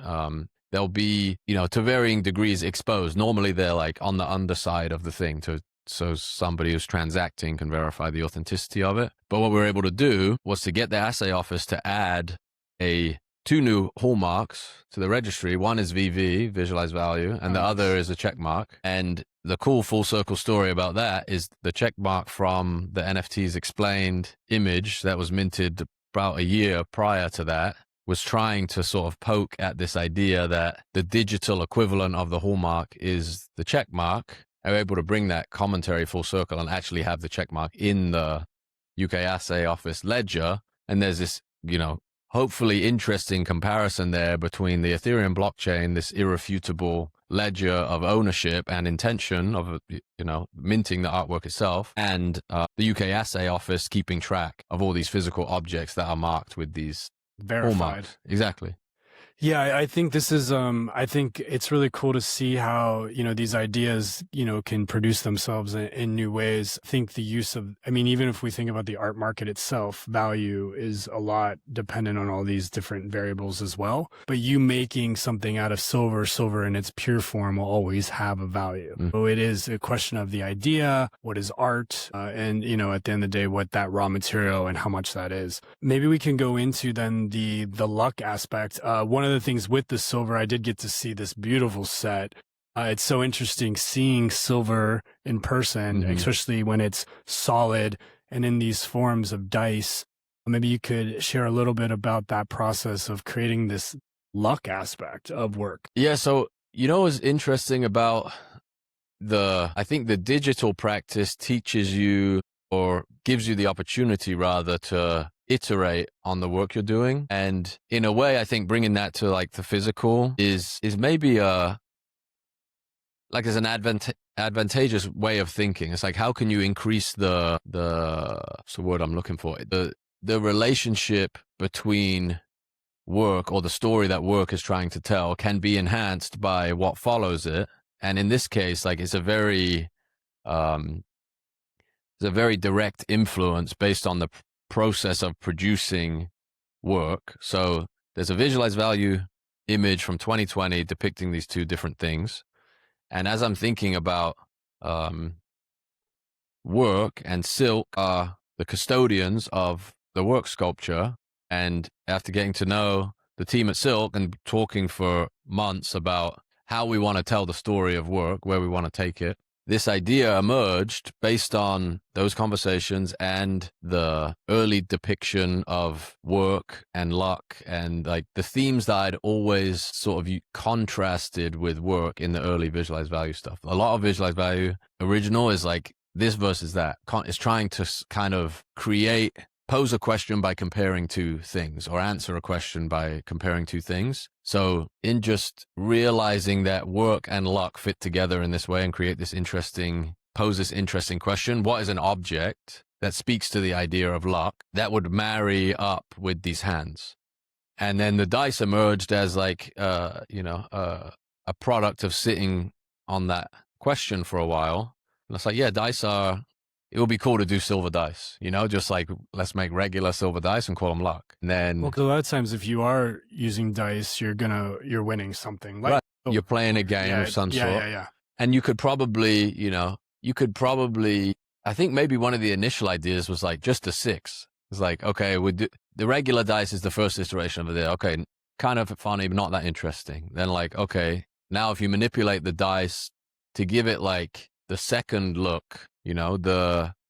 they'll be, you know, to varying degrees exposed. Normally they're like on the underside of the thing, so somebody who's transacting can verify the authenticity of it. But what we were able to do was to get the assay office to add two new hallmarks to the registry. One is VV, visualized value, and the other is a check mark. And the cool full circle story about that is the check mark from the NFTs explained image that was minted about a year prior to that was trying to sort of poke at this idea that the digital equivalent of the hallmark is the check mark. And we're able to bring that commentary full circle and actually have the check mark in the UK assay office ledger. And there's this, you know, hopefully interesting comparison there between the Ethereum blockchain, this irrefutable ledger of ownership and intention of, you know, minting the artwork itself, and the UK assay office keeping track of all these physical objects that are marked with these Verified. hallmarks. Exactly. Yeah, I think this is, I think it's really cool to see how, you know, these ideas, you know, can produce themselves in new ways. I think the use of, I mean, even if we think about the art market itself, value is a lot dependent on all these different variables as well. But you making something out of silver in its pure form will always have a value. So it is a question of the idea, what is art, and, you know, at the end of the day, what that raw material and how much that is. Maybe we can go into then the luck aspect. One of the things with the silver, I did get to see this beautiful set. It's so interesting seeing silver in person, especially when it's solid and in these forms of dice. Maybe you could share a little bit about that process of creating this luck aspect of work. Yeah. So, you know, what's interesting about I think the digital practice teaches you, or gives you the opportunity rather, to iterate on the work you're doing. And in a way, I think bringing that to like the physical is maybe like as an advantageous way of thinking. It's like, how can you increase what's the word I'm looking for? The relationship between work, or the story that work is trying to tell, can be enhanced by what follows it. And in this case, like it's a very direct influence based on the process of producing work. So there's a visualized value image from 2020 depicting these two different things. And as I'm thinking about work, and Silk are the custodians of the work sculpture, and after getting to know the team at Silk and talking for months about how we want to tell the story of work, where we want to take it, this idea emerged based on those conversations and the early depiction of work and luck, and like the themes that I'd always sort of contrasted with work in the early visualized value stuff. A lot of visualized value original is like this versus that. It's trying to kind of pose a question by comparing two things, or answer a question by comparing two things. So in just realizing that work and luck fit together in this way and pose this interesting question, what is an object that speaks to the idea of luck that would marry up with these hands? And then the dice emerged as like, a product of sitting on that question for a while. And it's like, yeah, it would be cool to do silver dice, you know, just like let's make regular silver dice and call them luck. And then, well, 'cause a lot of times if you are using dice, you're winning something. Like, right, you're playing a game of some sort. Yeah. And you could probably, I think maybe one of the initial ideas was like just a 6. It's like, okay, the regular dice is the first iteration of it. Okay, kind of funny, but not that interesting. Then like, okay, now if you manipulate the dice to give it like the second look, you know,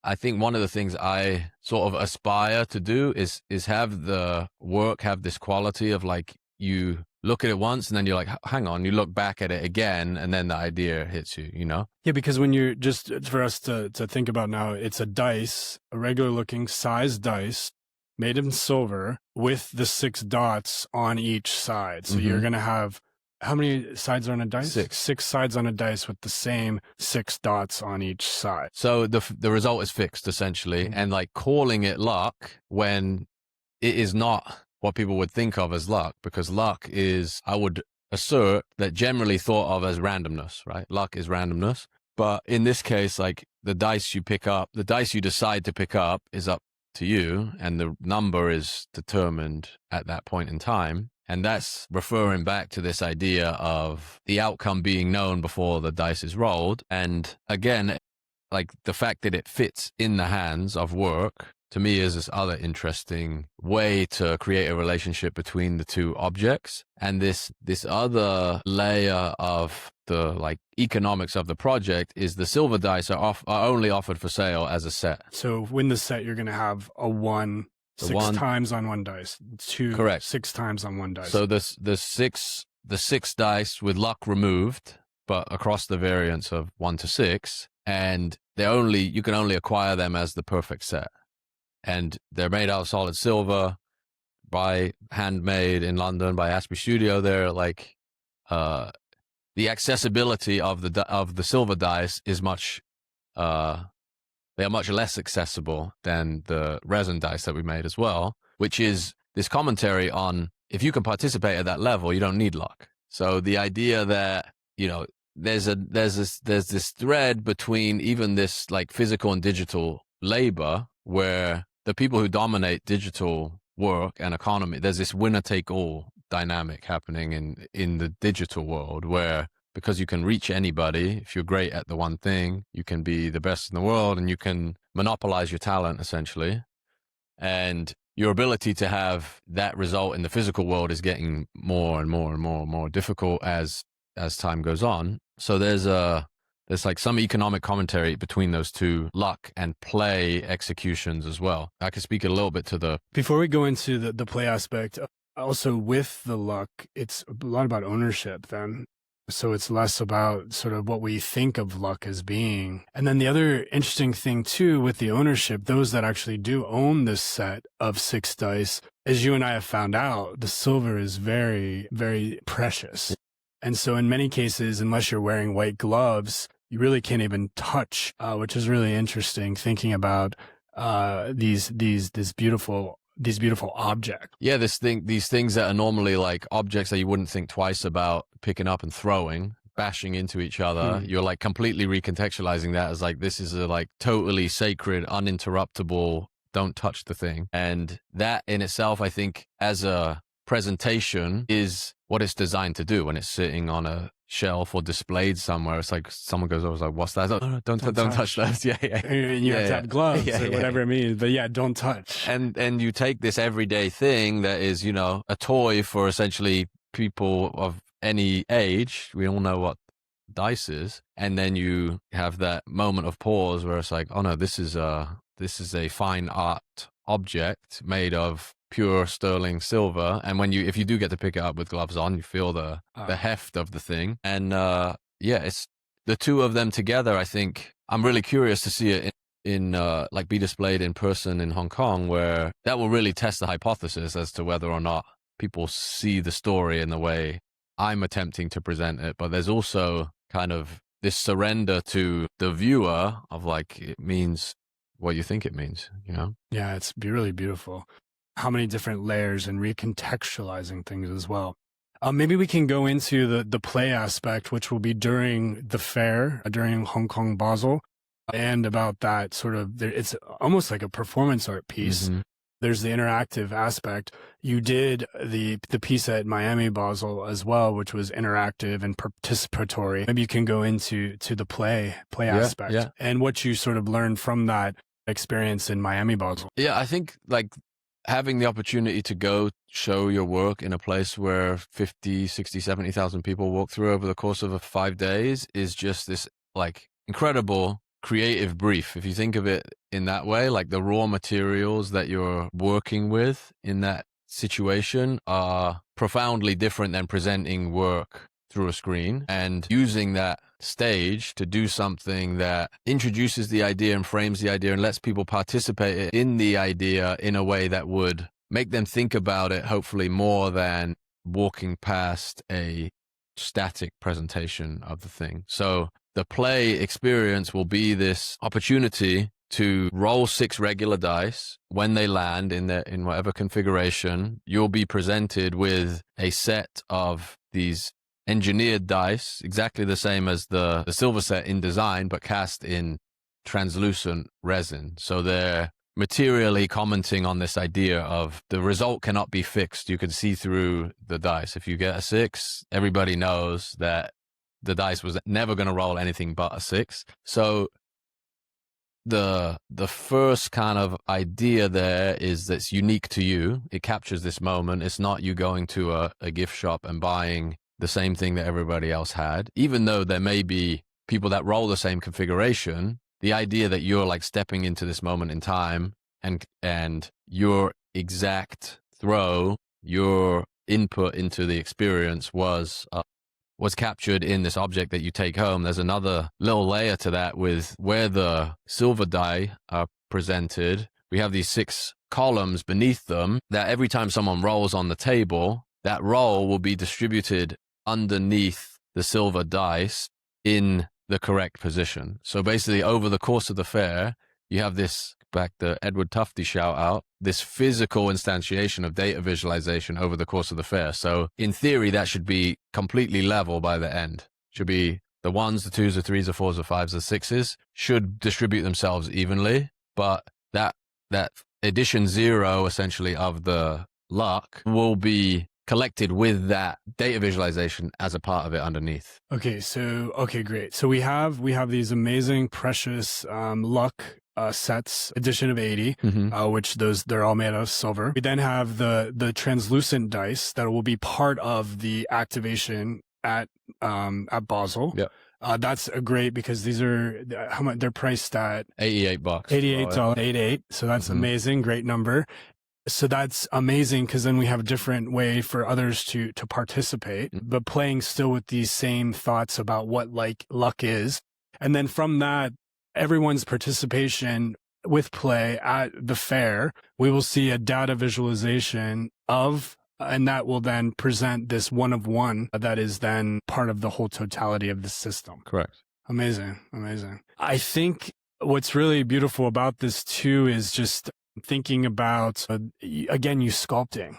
I think one of the things I sort of aspire to do is have the work have this quality of like, you look at it once and then you're like, hang on, you look back at it again, and then the idea hits you, you know? Yeah, because when you're just, for us to think about now, it's a dice, a regular looking size dice made in silver with the 6 dots on each side. So you're going to have, how many sides are on a dice? 6 sides on a dice with the same 6 dots on each side. So the result is fixed essentially, and like calling it luck when it is not what people would think of as luck, because luck is, I would assert, that generally thought of as randomness, right? Luck is randomness. But in this case, like the dice you pick up, the dice you decide to pick up is up to you, and the number is determined at that point in time. And that's referring back to this idea of the outcome being known before the dice is rolled. And again, like the fact that it fits in the hands of work, to me, is this other interesting way to create a relationship between the two objects. And this other layer of the like economics of the project is the silver dice are only offered for sale as a set. So when the set, you're going to have a one six times on one dice, two correct 6 times on one dice. So the six dice with luck removed, but across the variance of 1 to 6, and you can only acquire them as the perfect set. And they're made out of solid silver, handmade in London by Ashby Studio. They're like the accessibility of the silver dice is much they are much less accessible than the resin dice that we made as well, which is this commentary on if you can participate at that level, you don't need luck. So the idea that, you know, there's this thread between even this like physical and digital labor, where the people who dominate digital work and economy, there's this winner take all dynamic happening in the digital world, where because you can reach anybody, if you're great at the one thing, you can be the best in the world and you can monopolize your talent essentially. And your ability to have that result in the physical world is getting more and more and more and more difficult as time goes on. So there's like some economic commentary between those two, luck and play executions as well. I can speak a little bit to the... Before we go into the play aspect, also with the luck, it's a lot about ownership then. So it's less about sort of what we think of luck as being. And then the other interesting thing too with the ownership, those that actually do own this set of 6 dice, as you and I have found out, the silver is very, very precious. And so in many cases, unless you're wearing white gloves, you really can't even touch, which is really interesting thinking about these beautiful objects. Yeah, these things that are normally like objects that you wouldn't think twice about picking up and throwing, bashing into each other. You're like completely recontextualizing that as like, this is a like totally sacred, uninterruptible, don't touch the thing. And that in itself, I think as a presentation is what it's designed to do when it's sitting on a shelf or displayed somewhere. It's like someone goes over, it's like, what's that? Oh, don't touch those. Yeah. And you have to have gloves or whatever it means, but yeah, don't touch. And you take this everyday thing that is, you know, a toy for essentially people of any age. We all know what dice is. And then you have that moment of pause where it's like, oh no, this is a fine art object made of pure sterling silver, and if you do get to pick it up with gloves on, you feel the heft of the thing. And it's the two of them together. I think I'm really curious to see it in like be displayed in person in Hong Kong, where that will really test the hypothesis as to whether or not people see the story in the way I'm attempting to present it. But there's also kind of this surrender to the viewer of like, it means what you think it means, you know? Yeah, it's really beautiful. How many different layers and recontextualizing things as well. Maybe we can go into the play aspect, which will be during the fair, during Hong Kong Basel, and about that sort of, it's almost like a performance art piece. Mm-hmm. There's the interactive aspect. You did the piece at Miami Basel as well, which was interactive and participatory. Maybe you can go into the play aspect and what you sort of learned from that experience in Miami Basel. Yeah, I think like having the opportunity to go show your work in a place where 50, 60, 70,000 people walk through over the course of 5 days is just this like incredible creative brief. If you think of it in that way, like the raw materials that you're working with in that situation are profoundly different than presenting work through a screen, and using that stage to do something that introduces the idea and frames the idea and lets people participate in the idea in a way that would make them think about it, hopefully more than walking past a static presentation of the thing. So the play experience will be this opportunity to roll 6 regular dice. When they land in whatever configuration, you'll be presented with a set of these engineered dice, exactly the same as the silver set in design, but cast in translucent resin. So they're materially commenting on this idea of the result cannot be fixed. You can see through the dice. If you get a 6, everybody knows that the dice was never going to roll anything but a 6. So the first kind of idea there is that's unique to you. It captures this moment. It's not you going to a gift shop and buying the same thing that everybody else had. Even though there may be people that roll the same configuration, the idea that you're like stepping into this moment in time and your exact throw, your input into the experience was captured in this object that you take home. There's another little layer to that with where the silver die are presented. We have these 6 columns beneath them that every time someone rolls on the table, that roll will be distributed underneath the silver dice in the correct position. So basically over the course of the fair, you have this, back the Edward Tufte shout out, this physical instantiation of data visualization over the course of the fair. So in theory, that should be completely level by the end. Should be the 1s, the 2s, the 3s, the 4s, the 5s, the 6s should distribute themselves evenly. But that addition 0 essentially of the luck will be collected with that data visualization as a part of it underneath. Okay, great. So we have these amazing, precious luck sets, edition of 80, which they're all made out of silver. We then have the translucent dice that will be part of the activation at Basel. Yeah. That's great because these are how much they're priced at $88. $88, 88. So that's amazing, great number. So that's amazing because then we have a different way for others to participate, but playing still with these same thoughts about what like luck is. And then from that, everyone's participation with play at the fair, we will see a data visualization of, and that will then present this one of one that is then part of the whole totality of the system. Correct. Amazing. I think what's really beautiful about this too is just thinking about, again, you sculpting.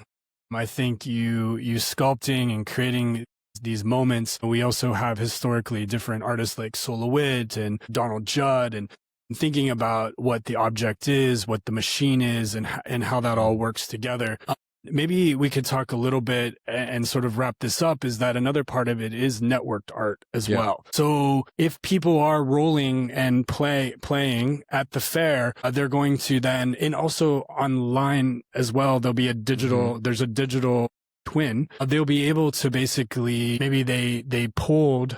I think you sculpting and creating these moments. We also have historically different artists like Sol LeWitt and Donald Judd, and thinking about what the object is, what the machine is, and how that all works together. Maybe we could talk a little bit and sort of wrap this up, is that another part of it is networked art as well. So if people are rolling and playing at the fair, they're going to then, and also online as well, there'll be a digital, there's a digital twin. They'll be able to basically, maybe they pulled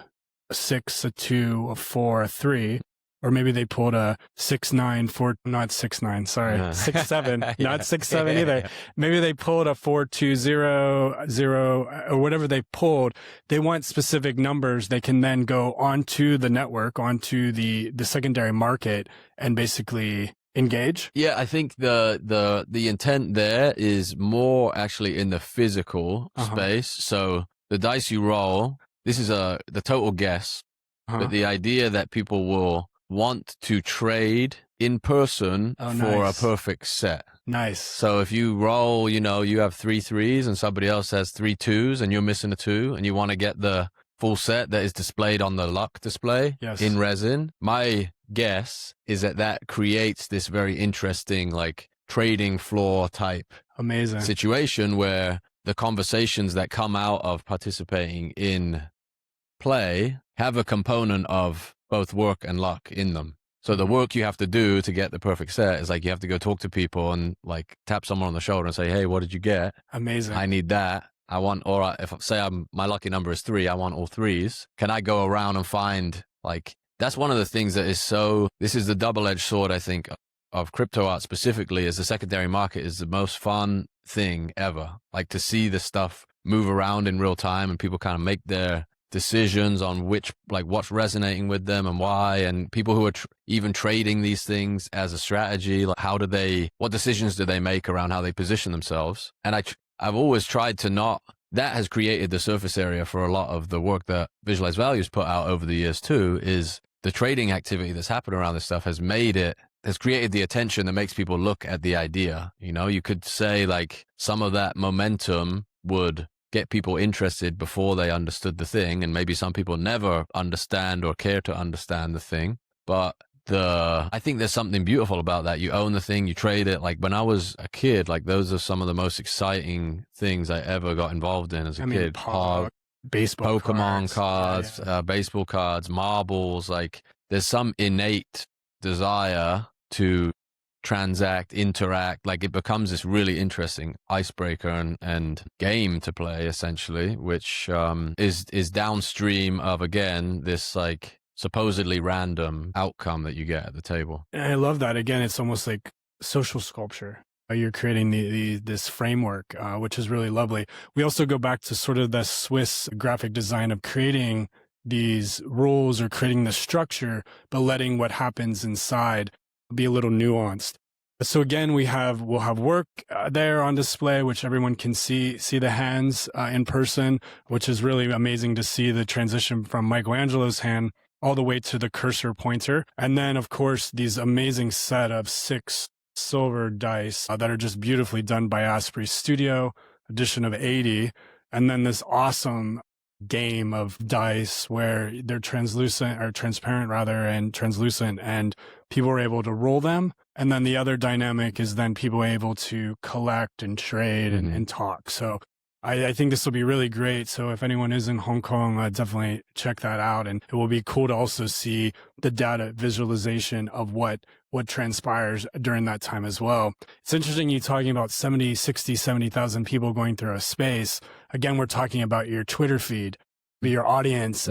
a 6, a 2, a 4, a 3. Or maybe they pulled a 6, 9, 4, not 6, 9, sorry, 6, 7, not 6, 7 either. Maybe they pulled a 4, 2, 0, 0, or whatever they pulled. They want specific numbers. They can then go onto the network, onto the secondary market, and basically engage. Yeah, I think the intent there is more actually in the physical space. So the dice you roll, this is the total guess, but the idea that people will want to trade in person for a perfect set. Nice. So if you roll, you have 3 3s and somebody else has 3 2s and you're missing a 2 and you want to get the full set that is displayed on the luck display in resin, my guess is that creates this very interesting like trading floor type situation where the conversations that come out of participating in play have a component of both work and luck in them. So the work you have to do to get the perfect set is like you have to go talk to people and like tap someone on the shoulder and say, hey, what did you get? Amazing. I need that. I want, or if say my lucky number is 3, I want all 3s. Can I go around and find like, that's one of the things that is this is the double-edged sword, I think, of crypto art specifically, is the secondary market is the most fun thing ever. Like to see the stuff move around in real time and people kind of make their decisions on what's resonating with them and why, and people who are even trading these things as a strategy, like what decisions do they make around how they position themselves. And I've always tried to that has created the surface area for a lot of the work that Visualize Values put out over the years too, is the trading activity that's happened around this stuff has created the attention that makes people look at the idea. You could say like some of that momentum would get people interested before they understood the thing. And maybe some people never understand or care to understand the thing. But I think there's something beautiful about that. You own the thing, you trade it. Like when I was a kid, like those are some of the most exciting things I ever got involved in as a kid. Baseball Pokemon cards, baseball cards, marbles. Like there's some innate desire to transact, interact. Like it becomes this really interesting icebreaker and game to play, essentially, which is downstream of, again, this like supposedly random outcome that you get at the table. And I love that. Again, it's almost like social sculpture. You're creating this framework, which is really lovely. We also go back to sort of the Swiss graphic design of creating these rules or creating the structure, but letting what happens inside be a little nuanced. So again, we'll have work there on display, which everyone can see the hands in person, which is really amazing to see the transition from Michelangelo's hand all the way to the cursor pointer. And then, of course, these amazing set of 6 silver dice that are just beautifully done by Asprey Studio, edition of 80. And then this awesome game of dice where they're transparent rather, and translucent, and people are able to roll them. And then the other dynamic is then people are able to collect and trade and talk. So I think this will be really great. So if anyone is in Hong Kong, definitely check that out. And it will be cool to also see the data visualization of what transpires during that time as well. It's interesting you talking about 70,000 people going through a space. Again, we're talking about your Twitter feed, your audience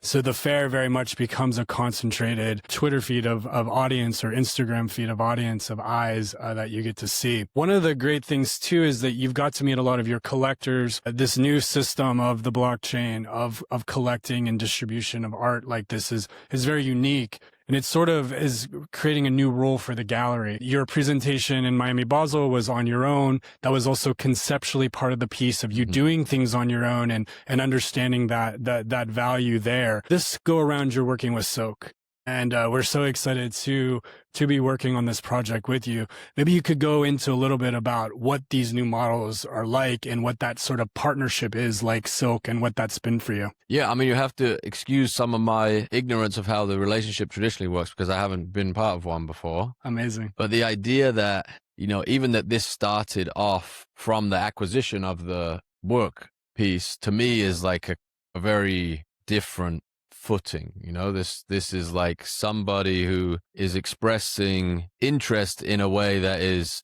so the fair very much becomes a concentrated Twitter feed of audience, or Instagram feed of audience, of eyes that you get to see. One of the great things too is that you've got to meet a lot of your collectors. This new system of the blockchain of collecting and distribution of art like this is very unique. And it sort of is creating a new role for the gallery. Your presentation in Miami Basel was on your own. That was also conceptually part of the piece of you doing things on your own and understanding that value there. This go around, you're working with Silk. And we're so excited to be working on this project with you. Maybe you could go into a little bit about what these new models are like and what that sort of partnership is like Silk and what that's been for you. Yeah, I mean, you have to excuse some of my ignorance of how the relationship traditionally works because I haven't been part of one before. Amazing. But the idea that, even that this started off from the acquisition of the work piece, to me is like a very different footing. This is like somebody who is expressing interest in a way that is,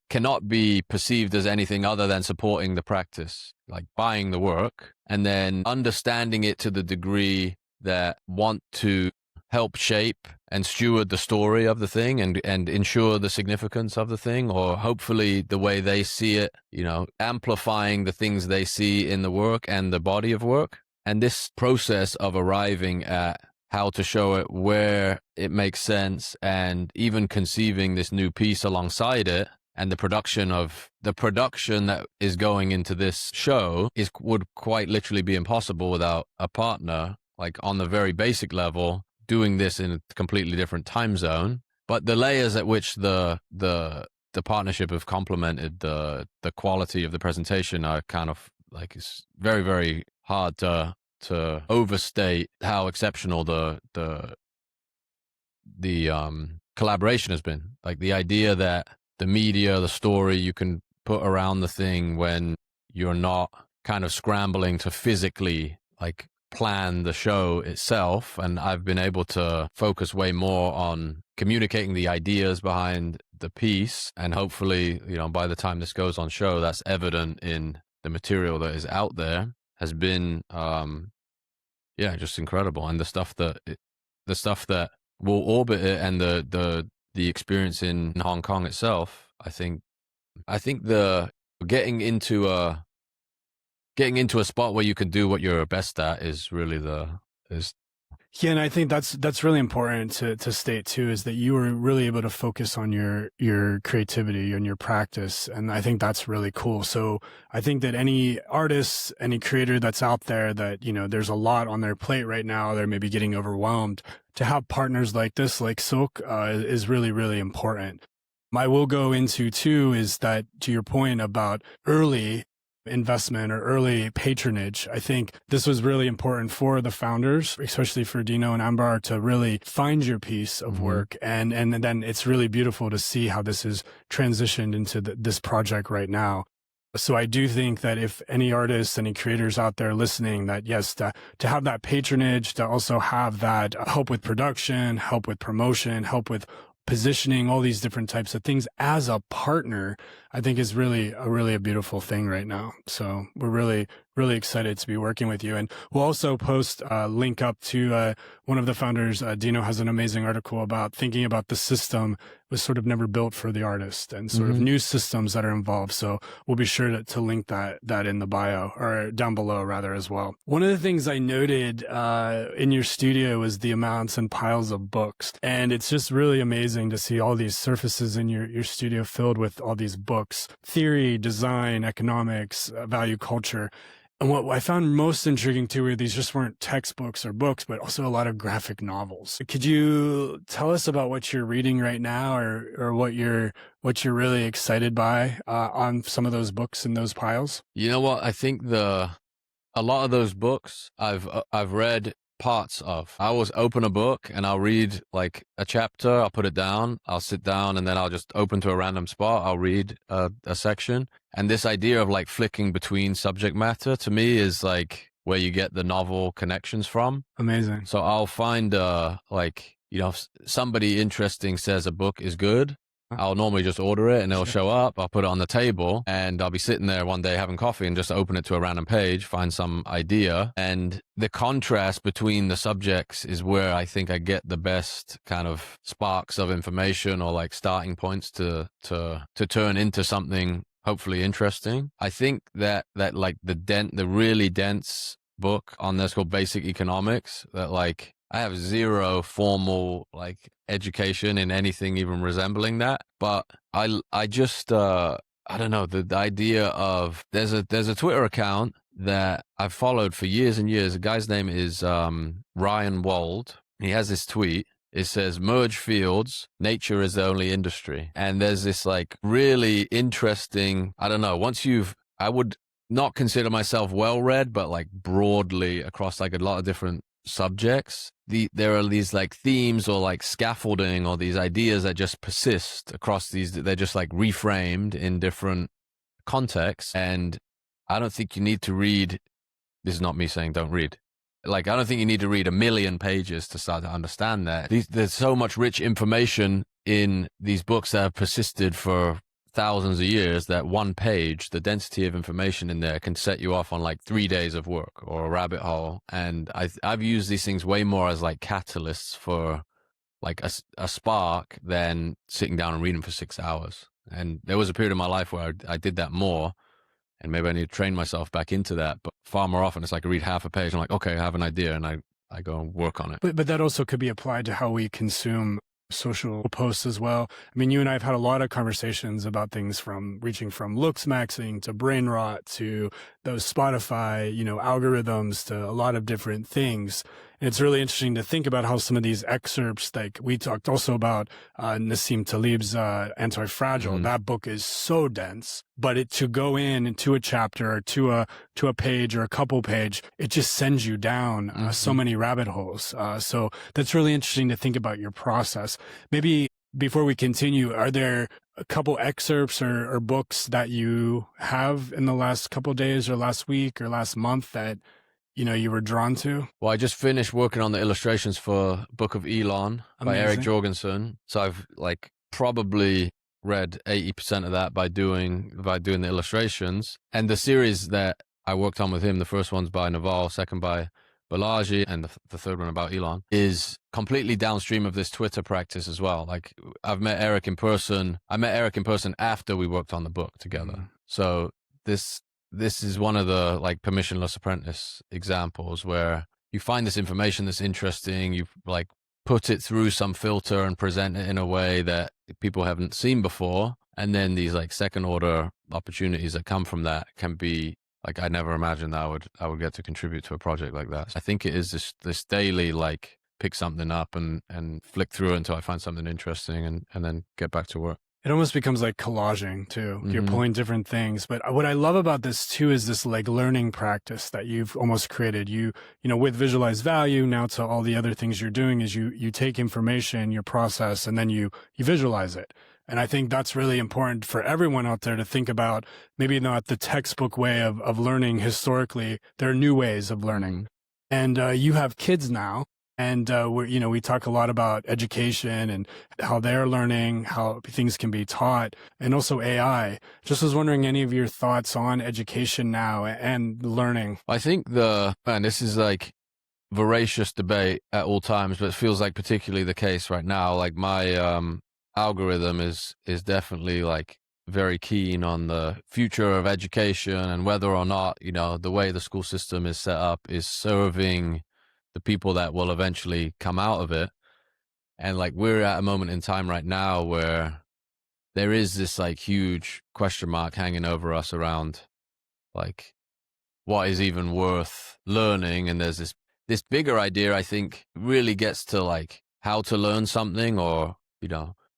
cannot be perceived as anything other than supporting the practice, like buying the work, and then understanding it to the degree that want to help shape and steward the story of the thing and ensure the significance of the thing, or hopefully the way they see it, amplifying the things they see in the work and the body of work. And this process of arriving at how to show it where it makes sense, and even conceiving this new piece alongside it, and the production that is going into this show would quite literally be impossible without a partner, like on the very basic level, doing this in a completely different time zone. But the layers at which the partnership have complemented the quality of the presentation are kind of like, it's very, very hard to overstate how exceptional the collaboration has been. Like the idea that the media, the story you can put around the thing when you're not kind of scrambling to physically like plan the show itself. And I've been able to focus way more on communicating the ideas behind the piece. And hopefully, by the time this goes on show, that's evident in the material that is out there, has been, just incredible. And the stuff that will orbit it, and the experience in Hong Kong itself, I think the getting into a spot where you can do what you're best at is really Yeah, and I think that's really important to state too, is that you were really able to focus on your creativity and your practice, and I think that's really cool. So I think that any artist, any creator that's out there that, there's a lot on their plate right now, they're maybe getting overwhelmed, to have partners like this, like Silk, is really, really important. I will go into too is that, to your point about early investment or early patronage. I think this was really important for the founders, especially for Dino and Ambar, to really find your piece of work. And then it's really beautiful to see how this is transitioned into this project right now. So I do think that if any artists, any creators out there listening, that yes, to have that patronage, to also have that help with production, help with promotion, help with positioning, all these different types of things as a partner, I think is really a beautiful thing right now. So we're really excited to be working with you. And we'll also post a link up to one of the founders. Dino has an amazing article about thinking about the system was sort of never built for the artist and sort of new systems that are involved. So we'll be sure to link that in the bio, or down below rather, as well. One of the things I noted in your studio was the amounts and piles of books. And it's just really amazing to see all these surfaces in your studio filled with all these books: theory, design, economics, value, culture. And what I found most intriguing too were these just weren't textbooks or books, but also a lot of graphic novels. Could you tell us about what you're reading right now, or what you're really excited by on some of those books in those piles? You know what? I think a lot of those books I've read parts of. I always open a book and I'll read like a chapter, I'll put it down, I'll sit down, and then I'll just open to a random spot, I'll read a section. And this idea of like flicking between subject matter, to me, is like where you get the novel connections from. Amazing. So I'll find like, you know, if somebody interesting says a book is good, I'll normally just order it and it'll show up. I'll put it on the table and I'll be sitting there one day having coffee and just open it to a random page, find some idea. And the contrast between the subjects is where I think I get the best kind of sparks of information, or like starting points to turn into something hopefully interesting. I think that like the really dense book on this called Basic Economics, that like I have zero formal like education in anything even resembling that, but I just I don't know, the idea of there's a Twitter account that I've followed for years and years. The guy's name is Ryan Wald. He has this tweet. It says, "Merge fields, nature is the only industry." And there's this like really interesting, I don't know, I would not consider myself well read, but like broadly across like a lot of different subjects, there are these like themes or like scaffolding or these ideas that just persist across these. They're just like reframed in different contexts. And I don't think you need to read, this is not me saying don't read, like I don't think you need to read 1 million pages to start to understand that. There's so much rich information in these books that have persisted for thousands of years that one page, the density of information in there, can set you off on like 3 days of work or a rabbit hole. And I've used these things way more as like catalysts for like a spark than sitting down and reading for 6 hours. And there was a period of my life where I did that more, and maybe I need to train myself back into that. But far more often, it's like I read half a page, I'm like, okay, I have an idea, and I go and work on it. But that also could be applied to how we consume social posts as well. I mean, you and I have had a lot of conversations about things reaching from looks maxing to brain rot to those Spotify, algorithms, to a lot of different things. And it's really interesting to think about how some of these excerpts, like we talked also about Nassim Taleb's Anti-Fragile. That book is so dense, but to go into a chapter or to a page or a couple page, it just sends you down so many rabbit holes. So that's really interesting to think about your process. Maybe before we continue, are there a couple excerpts or books that you have in the last couple days or last week or last month that you were drawn to? Well, I just finished working on the illustrations for Book of Elon by Eric Jorgensen. So I've like probably read 80% of that by doing the illustrations. And the series that I worked on with him, the first one's by Naval, second by Balaji, and the third one about Elon, is completely downstream of this Twitter practice as well. Like I've met Eric in person. I met Eric in person after we worked on the book together. So this is one of the like permissionless apprentice examples where you find this information that's interesting, you like put it through some filter and present it in a way that people haven't seen before. And then these like second order opportunities that come from that can be like, I never imagined that I would get to contribute to a project like that. So I think it is this daily, like pick something up and flick through it until I find something interesting and then get back to work. It almost becomes like collaging too. You're Mm-hmm. pulling different things. But what I love about this too is this like learning practice that you've almost created. With visualized value, now to all the other things you're doing is you take information, your process, and then you visualize it. And I think that's really important for everyone out there to think about, maybe not the textbook way of learning historically. There are new ways of learning. Mm-hmm. And you have kids now. And we talk a lot about education and how they're learning, how things can be taught, and also AI. Just was wondering any of your thoughts on education now and learning. I think this is like voracious debate at all times, but it feels like particularly the case right now. Like my algorithm is definitely like very keen on the future of education and whether or not, the way the school system is set up is serving the people that will eventually come out of it. And like we're at a moment in time right now where there is this like huge question mark hanging over us around like what is even worth learning. And there's this bigger idea, I think, really gets to like how to learn something, or,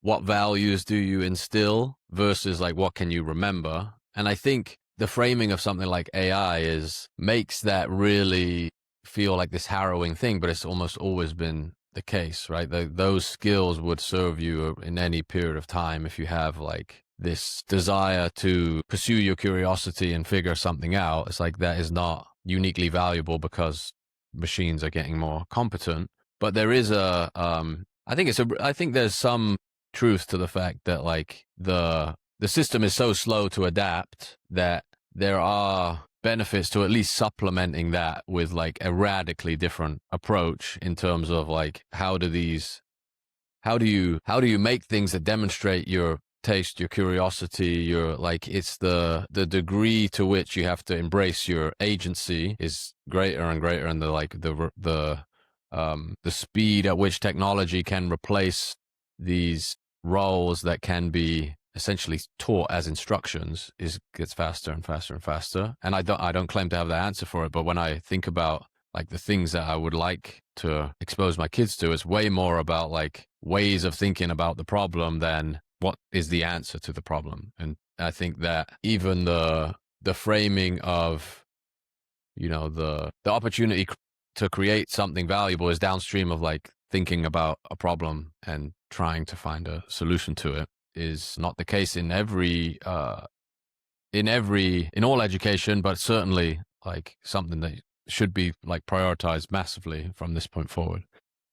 what values do you instill versus like what can you remember. And I think the framing of something like AI makes that really feel like this harrowing thing, but it's almost always been the case, right? Those skills would serve you in any period of time if you have like this desire to pursue your curiosity and figure something out. It's like that is not uniquely valuable because machines are getting more competent. But there is I think there's some truth to the fact that like the system is so slow to adapt that there are benefits to at least supplementing that with like a radically different approach in terms of like how do you make things that demonstrate your taste, your curiosity, your like it's the degree to which you have to embrace your agency is greater and greater, and the speed at which technology can replace these roles that can be essentially taught as instructions gets faster and faster and faster. And I don't claim to have the answer for it, but when I think about like the things that I would like to expose my kids to, it's way more about like ways of thinking about the problem than what is the answer to the problem. And I think that even the framing of, the opportunity to create something valuable is downstream of like thinking about a problem and trying to find a solution to it, is not the case in all education, but certainly like something that should be like prioritized massively from this point forward.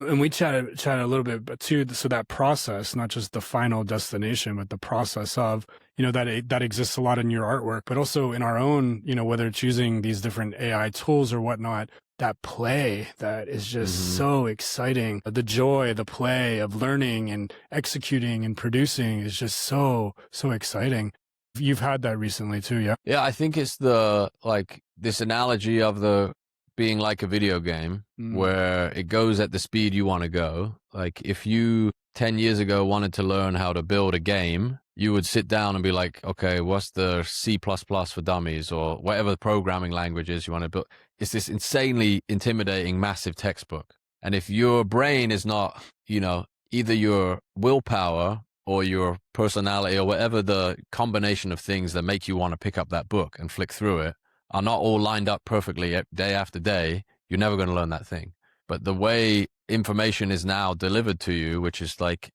And we chatted a little bit, but too, so that process, not just the final destination, but the process of, that exists a lot in your artwork, but also in our own, whether it's using these different AI tools or whatnot, that play that is just so exciting. The joy, the play of learning and executing and producing is just so exciting. You've had that recently too, yeah? Yeah, I think it's this analogy of being like a video game where it goes at the speed you want to go. Like if you 10 years ago wanted to learn how to build a game, you would sit down and be like, okay, what's the C++ for dummies or whatever the programming language is you want to build. It's this insanely intimidating, massive textbook. And if your brain is not, either your willpower or your personality or whatever the combination of things that make you want to pick up that book and flick through it are not all lined up perfectly day after day, you're never going to learn that thing. But the way information is now delivered to you, which is like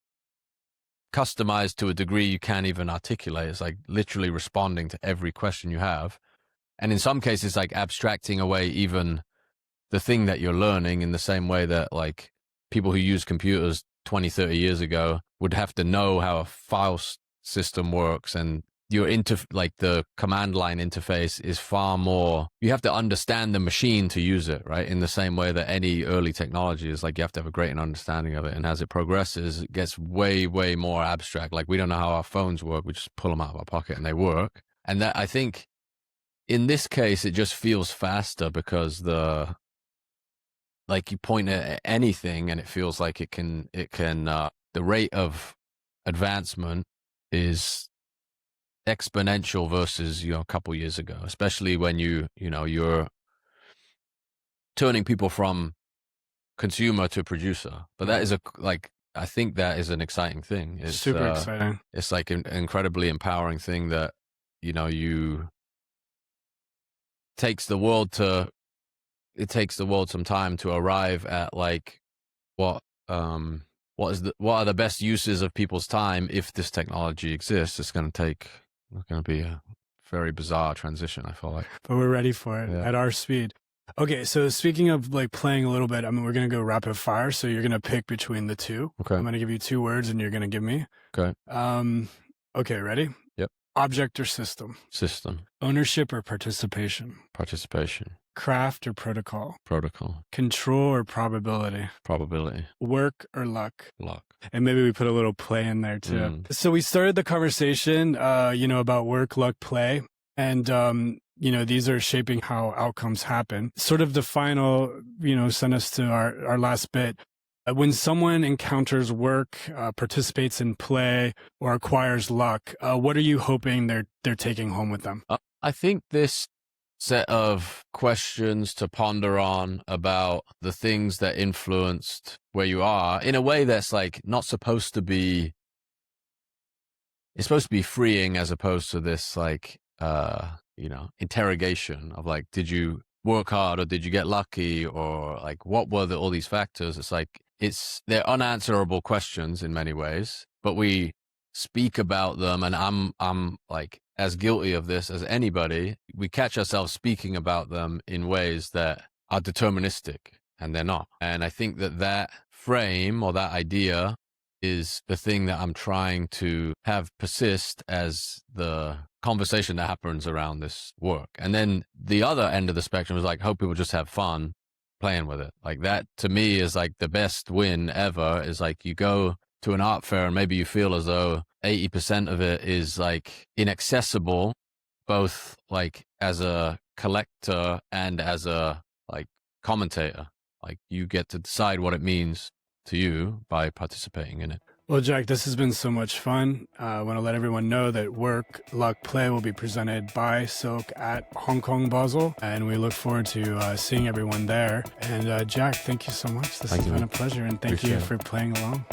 customized to a degree you can't even articulate, it's like literally responding to every question you have. And in some cases, like abstracting away even the thing that you're learning, in the same way that like people who use computers 20, 30 years ago would have to know how a file system works, and the command line interface is far more, you have to understand the machine to use it, right? In the same way that any early technology is like, you have to have a great understanding of it. And as it progresses, it gets way, way more abstract. Like we don't know how our phones work. We just pull them out of our pocket and they work. And that, I think in this case, it just feels faster because like you point at anything and it feels like it can, the rate of advancement is exponential versus, a couple years ago, especially when you're turning people from consumer to producer. But that is I think that is an exciting thing. It's Super exciting. It's like an incredibly empowering thing that, you takes the world to, it takes the world some time to arrive at like what what are the best uses of people's time if this technology exists. It's going to be a very bizarre transition, I feel like. But we're ready for it at our speed. Okay, so speaking of like playing a little bit, I mean, we're going to go rapid fire. So you're going to pick between the two. Okay. I'm going to give you 2 words and you're going to give me. Okay. Okay, ready? Yep. Object or system? System. Ownership or participation? Participation. Craft or protocol? Protocol. Control or probability? Probability. Work or luck? Luck. And maybe we put a little play in there too. So we started the conversation, about work, luck, play. And, these are shaping how outcomes happen. Sort of the final, send us to our last bit. When someone encounters work, participates in play, or acquires luck, what are you hoping they're taking home with them? I think this set of questions to ponder on about the things that influenced where you are in a way that's like not supposed to be, it's supposed to be freeing as opposed to this like, interrogation of like, did you work hard or did you get lucky, or like, what were all these factors? It's like, they're unanswerable questions in many ways, but we speak about them, and I'm like as guilty of this as anybody. We catch ourselves speaking about them in ways that are deterministic, and they're not. And I think that frame or that idea is the thing that I'm trying to have persist as the conversation that happens around this work. And then the other end of the spectrum is like, hope people just have fun playing with it. Like that to me is like the best win ever, is like you go to an art fair and maybe you feel as though 80% of it is like inaccessible, both like as a collector and as a like commentator. Like you get to decide what it means to you by participating in it. Well, Jack, this has been so much fun. I want to let everyone know that Work, Luck, Play will be presented by Silk at Hong Kong Basel, and we look forward to seeing everyone there. And Jack, thank you so much. This has been a pleasure, and thank you for playing along.